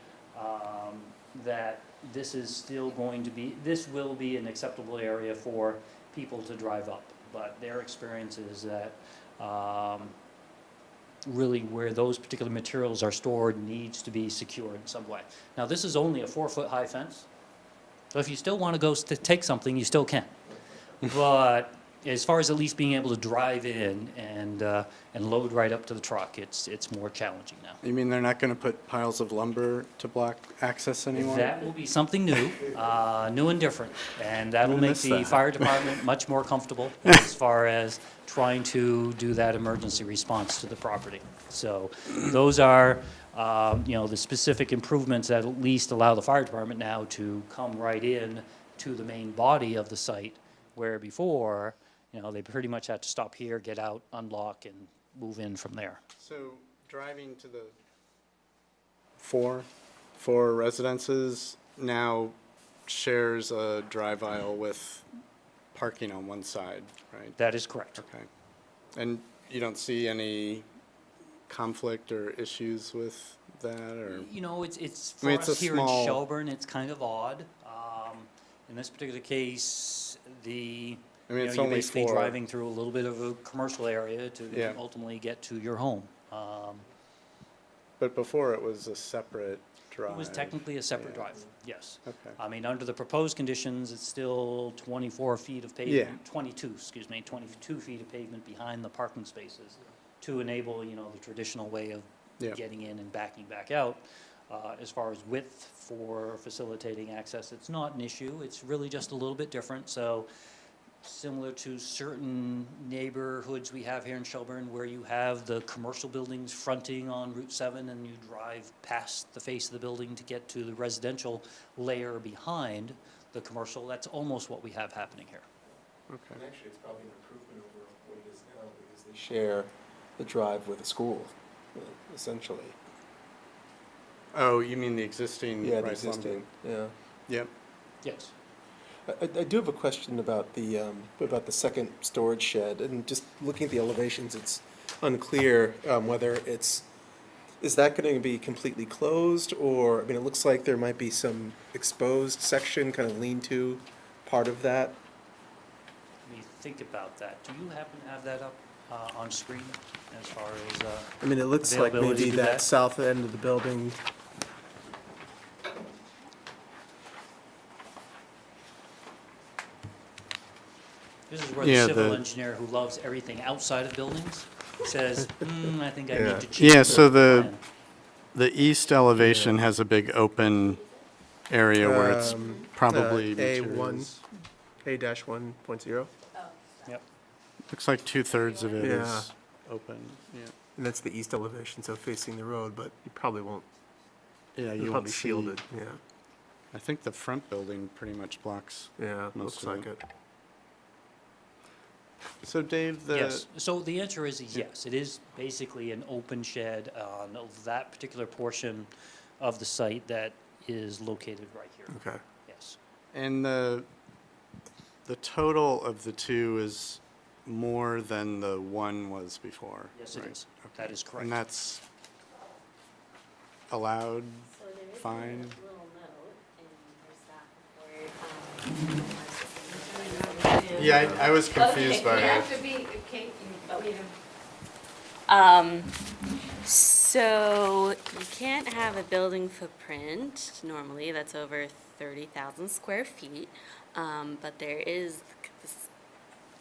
that this is still going to be, this will be an acceptable area for people to drive up. But their experience is that really where those particular materials are stored needs to be secure in some way. Now, this is only a 4-foot high fence. So if you still want to go take something, you still can. But as far as at least being able to drive in and load right up to the truck, it's more challenging now. You mean they're not going to put piles of lumber to block access anymore? That will be something new, new and different, and that'll gonna make miss the that. fire department much more comfortable as far as trying to do that emergency response to the property. So those are, the specific improvements that at least allow the fire department now to come right in to the main body of the site, where before, they pretty much had to stop here, get out, unlock, and move in from there. So driving to the four residences now shares a drive aisle with parking on one side, right? That is correct. Okay. And you don't see any conflict or issues with that, or? It's I mean, for it's us a here in small- Shelburne, it's kind of odd. In this particular case, it's you're only basically for- driving through a little bit of a commercial area to Yeah. ultimately get to your home. But before it was a separate drive. It was technically a separate Yeah. drive, yes. Okay. Under the proposed conditions, it's still 24 feet of Yeah. pavement, 22 feet of pavement behind the parking spaces to enable, the traditional way of Yeah. getting in and backing back out. As far as width for facilitating access, it's not an issue. It's really just a little bit different. So similar to certain neighborhoods we have here in Shelburne where you have the commercial buildings fronting on Route 7 and you drive past the face of the building to get to the residential layer behind the commercial, that's almost what we have happening here. Okay. And actually, it's probably an improvement over what it is now, because they share the drive with a school, essentially. Oh, you mean the existing? Yeah, the Rice lumber? existing, yeah. Yep. Yes. I do have a question about the second storage shed, and just looking at the elevations, it's unclear whether is that going to be completely closed, or, it looks like there might be some exposed section, kind of lean-to part of that. Let me think about that. Do you happen to have that up on screen as far as? It looks like Availability maybe to do that that? south end of the building. This is where the Yeah, civil the- engineer who loves everything outside of buildings says, I think I need to change. Yeah, so plan." the east elevation has a big open area where it's probably A1, materials. A-1.0. Yep. Looks like 2/3 of it Yeah. is open, yeah. And that's the east elevation, so facing the road, but you probably won't, Yeah, it'll you probably won't be see. shielded, yeah. I think the front building pretty much blocks. Yeah, most looks of like it. it. So Dave, Yes, so the answer is yes. It is basically an open shed on that particular portion of the site that is located right here. Okay. Yes. And the total of the two is more than the one was before? Yes, it right? is. That is correct. And that's allowed, fine? Yeah, I was confused by You that. have to be, Kate, you need So you can't have a building footprint normally that's over 30,000 square feet, but there is this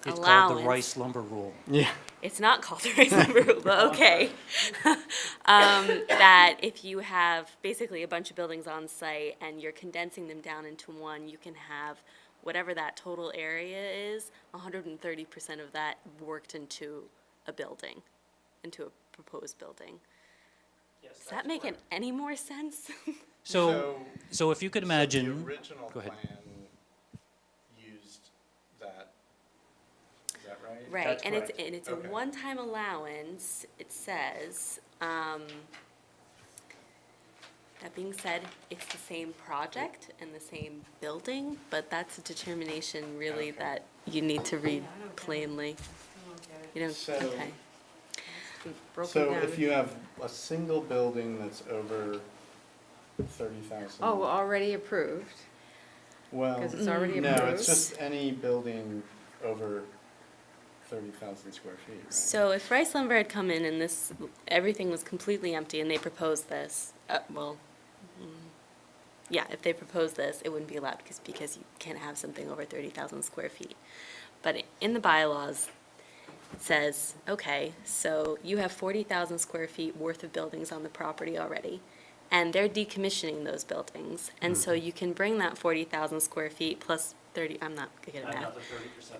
It's allowance. called the Rice lumber rule. Yeah. It's not called the rice lumber rule, but okay. That if you have basically a bunch of buildings on site and you're condensing them down into one, you can have whatever that total area is, 130% of that worked into a building, into a proposed building. Does that make any more sense? So if you could imagine. The original Go ahead. plan used that, is that right? Right, That's and correct. it's Okay. a one-time allowance, it says. That being said, it's the same project and the same building, but that's a determination really that you need to read plainly. You don't, So- okay. be broken So down. if you have a single building that's over 30,000. Oh, already approved. Well, 'cause it's already no, approved. it's just any building over 30,000 square feet, right? So if Rice Lumber had come in and everything was completely empty and they proposed this, yeah, if they proposed this, it wouldn't be allowed because you can't have something over 30,000 square feet. But in the bylaws, it says, okay, so you have 40,000 square feet worth of buildings on the property already, and they're decommissioning those buildings, and so you can bring that 40,000 square feet plus 30, I'm not good at math.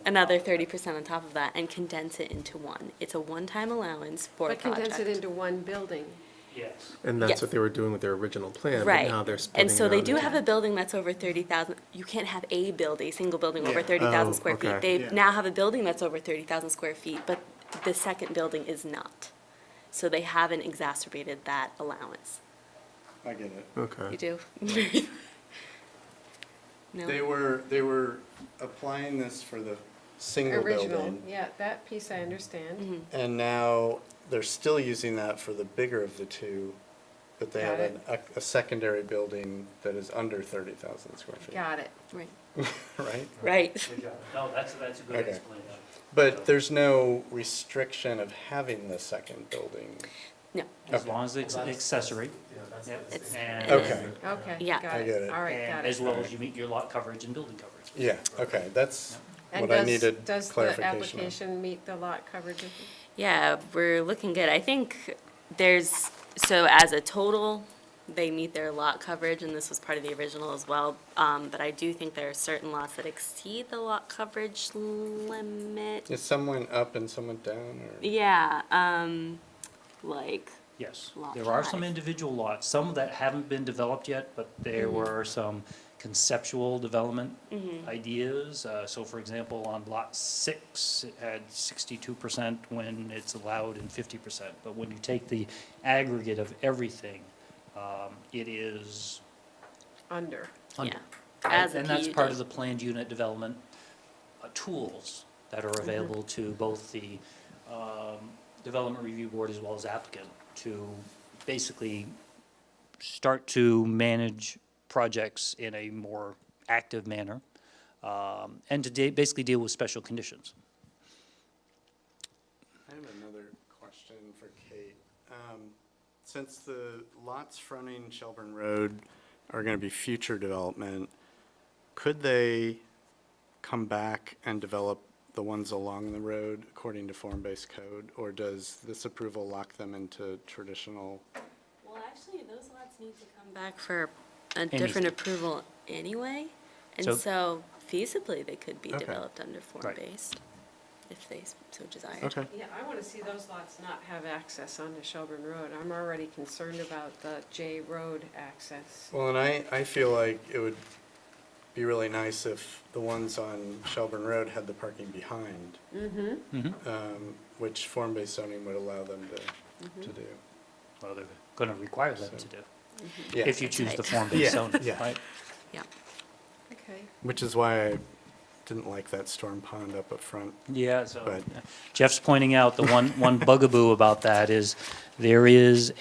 Another 30% on top of that, and condense it into one. It's a one-time allowance for a But project. condense it into one building. Yes. And that's Yes. what they were doing with their original plan, but Right. now they're splitting And so it they out do into- have a building that's over 30,000, you can't have a single building over Yeah. 30,000 Oh, square feet. okay. They Yeah. now have a building that's over 30,000 square feet, but the second building is not. So they haven't exacerbated that allowance. I get it. Okay. You do? No? They were applying this for the single Original, building, yeah, that piece I understand. and now they're still using that for the bigger of the two, but they Got have a secondary building that is under 30,000 square feet. Got it. Right. Right? Right. No, that's a good Okay. explanation. But there's no restriction of having the second building. No. As long as it's accessory. Yep. It's- And- Okay. Okay, Yeah. got I it. get it. All right, And got as it. well as you meet your lot coverage and building coverage. Yeah, okay, that's And what I does- needed Does the clarification on. application meet the lot coverage? Yeah, we're looking good. I think so as a total, they meet their lot coverage, and this was part of the original as well. But I do think there are certain lots that exceed the lot coverage limit. Is some went up and some went down, or? Yeah, like, Yes, Lot there are some five. individual lots, some that haven't been developed yet, but there were some conceptual development ideas. So for example, on lot 6, it had 62% when it's allowed in 50%. But when you take the aggregate of everything, it is Under. under. yeah, as a And that's part of PUD. the planned unit development tools that are available to both the Development Review Board as well as applicant to basically start to manage projects in a more active manner, and to basically deal with special conditions. I have another question for Kate. Since the lots fronting Shelburne Road are going to be future development, could they come back and develop the ones along the road according to form-based code? Or does this approval lock them into traditional? Well, actually, those lots need to come back for a different approval anyway. And So- so feasibly, they could be Okay. developed under form-based if they so desired. Okay. Yeah, I want to see those lots not have access onto Shelburne Road. I'm already concerned about the J Road access. Well, and I feel like it would be really nice if the ones on Shelburne Road had the parking behind, which form-based zoning would allow them to do. Well, they're going to require them to do, Yeah. if you choose the Right. form-based Yeah, zoning, yeah. right? Yeah. Okay. Which is why I didn't like that storm pond up front. Yeah, so But- Jeff's pointing out the one bugaboo about that is there is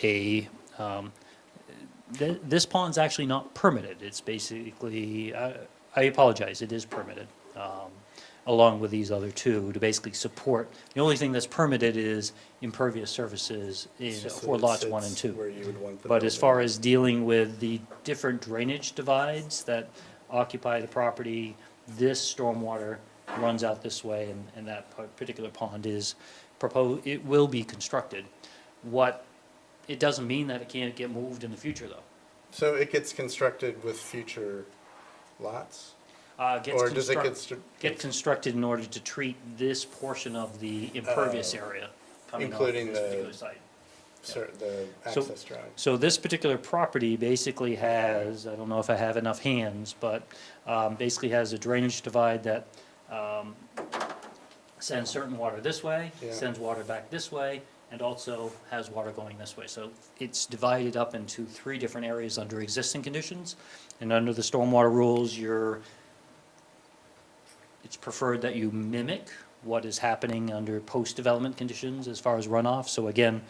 this pond's actually not permitted. It's basically, I apologize, it is permitted, along with these other two, to basically support. The only thing that's permitted is impervious surfaces It's just that for it lots 1 and sits 2. where you would want the But as far building. as dealing with the different drainage divides that occupy the property, this stormwater runs out this way, and that particular pond is proposed, it will be constructed. It doesn't mean that it can't get moved in the future, though. So it gets constructed with future lots? Gets Or does it get constructed in order to treat this portion of the impervious area coming off including this the- particular site. the So- access drive? So this particular property basically has, I don't know if I have enough hands, but basically has a drainage divide that sends certain water this way, Yeah. sends water back this way, and also has water going this way. So it's divided up into 3 different areas under existing conditions. And under the stormwater rules, it's preferred that you mimic what is happening under post-development conditions as far as runoff. So again,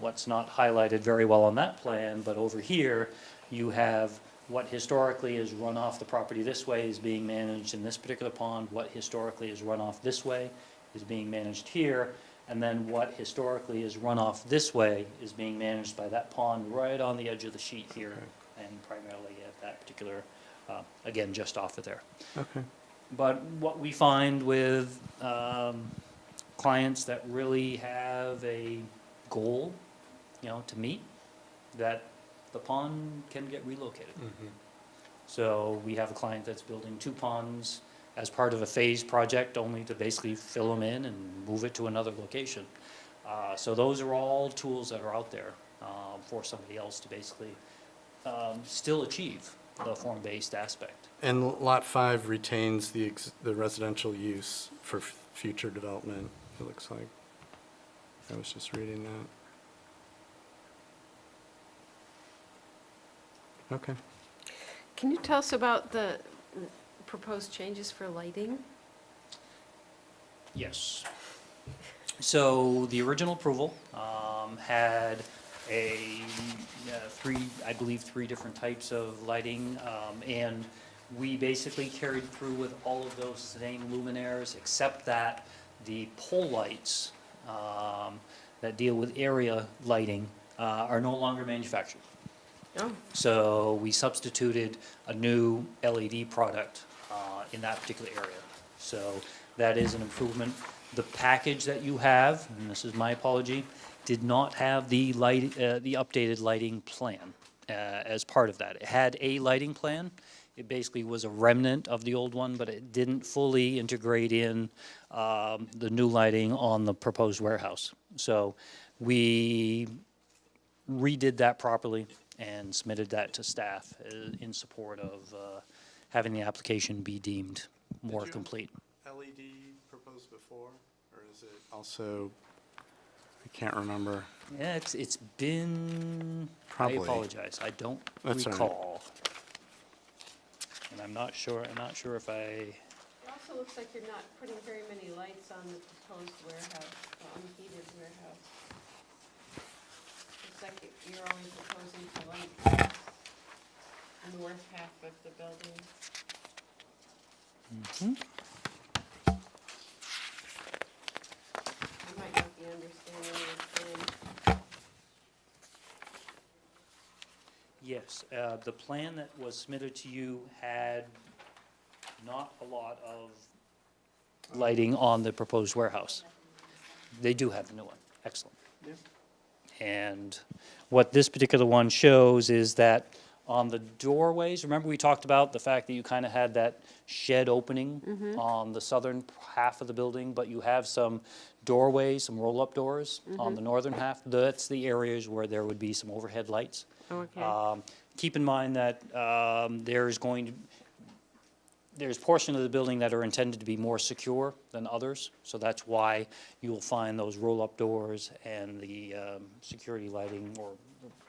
what's not highlighted very well on that plan, but over here, you have what historically is run off the property this way is being managed in this particular pond, what historically is run off this way is being managed here, and then what historically is run off this way is being managed by that pond right on the edge of the sheet here, and primarily at that particular, again, just off of there. Okay. But what we find with clients that really have a goal, to meet, that the pond can get relocated. So we have a client that's building 2 ponds as part of a phased project, only to basically fill them in and move it to another location. So those are all tools that are out there for somebody else to basically still achieve the form-based aspect. And Lot 5 retains the residential use for future development, it looks like. I was just reading that. Okay. Can you tell us about the proposed changes for lighting? Yes. So the original approval had I believe, 3 different types of lighting, and we basically carried through with all of those same luminaires, except that the pole lights that deal with area lighting are no longer manufactured. Oh, So we substituted a new LED product in that particular area. So that is an improvement. The package that you have, and this is my apology, did not have the updated lighting plan as part of that. It had a lighting plan. It basically was a remnant of the old one, but it didn't fully integrate in the new lighting on the proposed warehouse. So we redid that properly and submitted that to staff in support of having the application be deemed more complete. LED proposed before, or is it also, I can't remember. Yeah, it's been, Probably. I apologize, I don't That's all right. recall. And I'm not sure if I, it also looks like you're not putting very many lights on the proposed warehouse, on the heated warehouse. Looks like you're only proposing to light the north half of the building. I might not be understanding your thing. yes, the plan that was submitted to you had not a lot of lighting on the proposed warehouse. They do have the new one, excellent. And what this particular one shows is that On the doorways, remember we talked about the fact that you kind of had that shed opening on the southern half of the building, but you have some doorways, some roll-up doors on the northern half. That's the areas where there would be some overhead lights. Okay. Keep in mind that there's portions of the building that are intended to be more secure than others, so that's why you will find those roll-up doors and the security lighting, or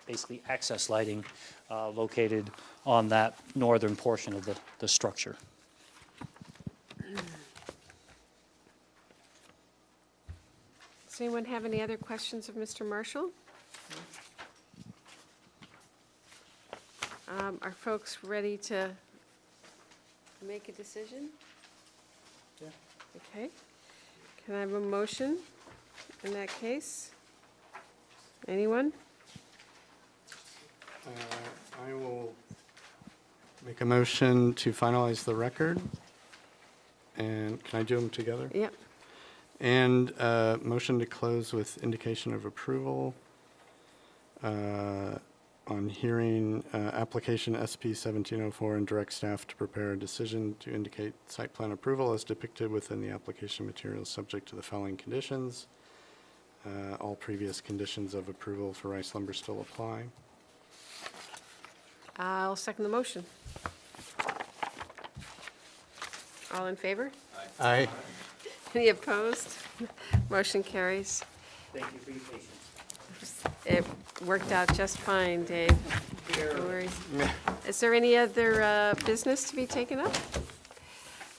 basically access lighting, located on that northern portion of the structure. Does anyone have any other questions of Mr. Marshall? Are folks ready to make a decision? Yeah. Okay. Can I have a motion in that case? Anyone? I will make a motion to finalize the record. And can I do them together? Yep. And motion to close with indication of approval on hearing application SP 1704 and direct staff to prepare a decision to indicate site plan approval as depicted within the application materials subject to the following conditions. All previous conditions of approval for Rice Lumber still apply. I'll second the motion. All in favor? Aye. Any opposed? Motion carries. Thank you for your patience. It worked out just fine, Dave. No worries. Is there any other business to be taken up?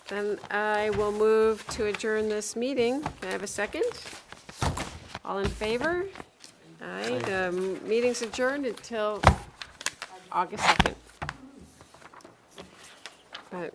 Then I will move to adjourn this meeting. Can I have a second? All in favor? Aye. The meeting's adjourned until August 2nd. But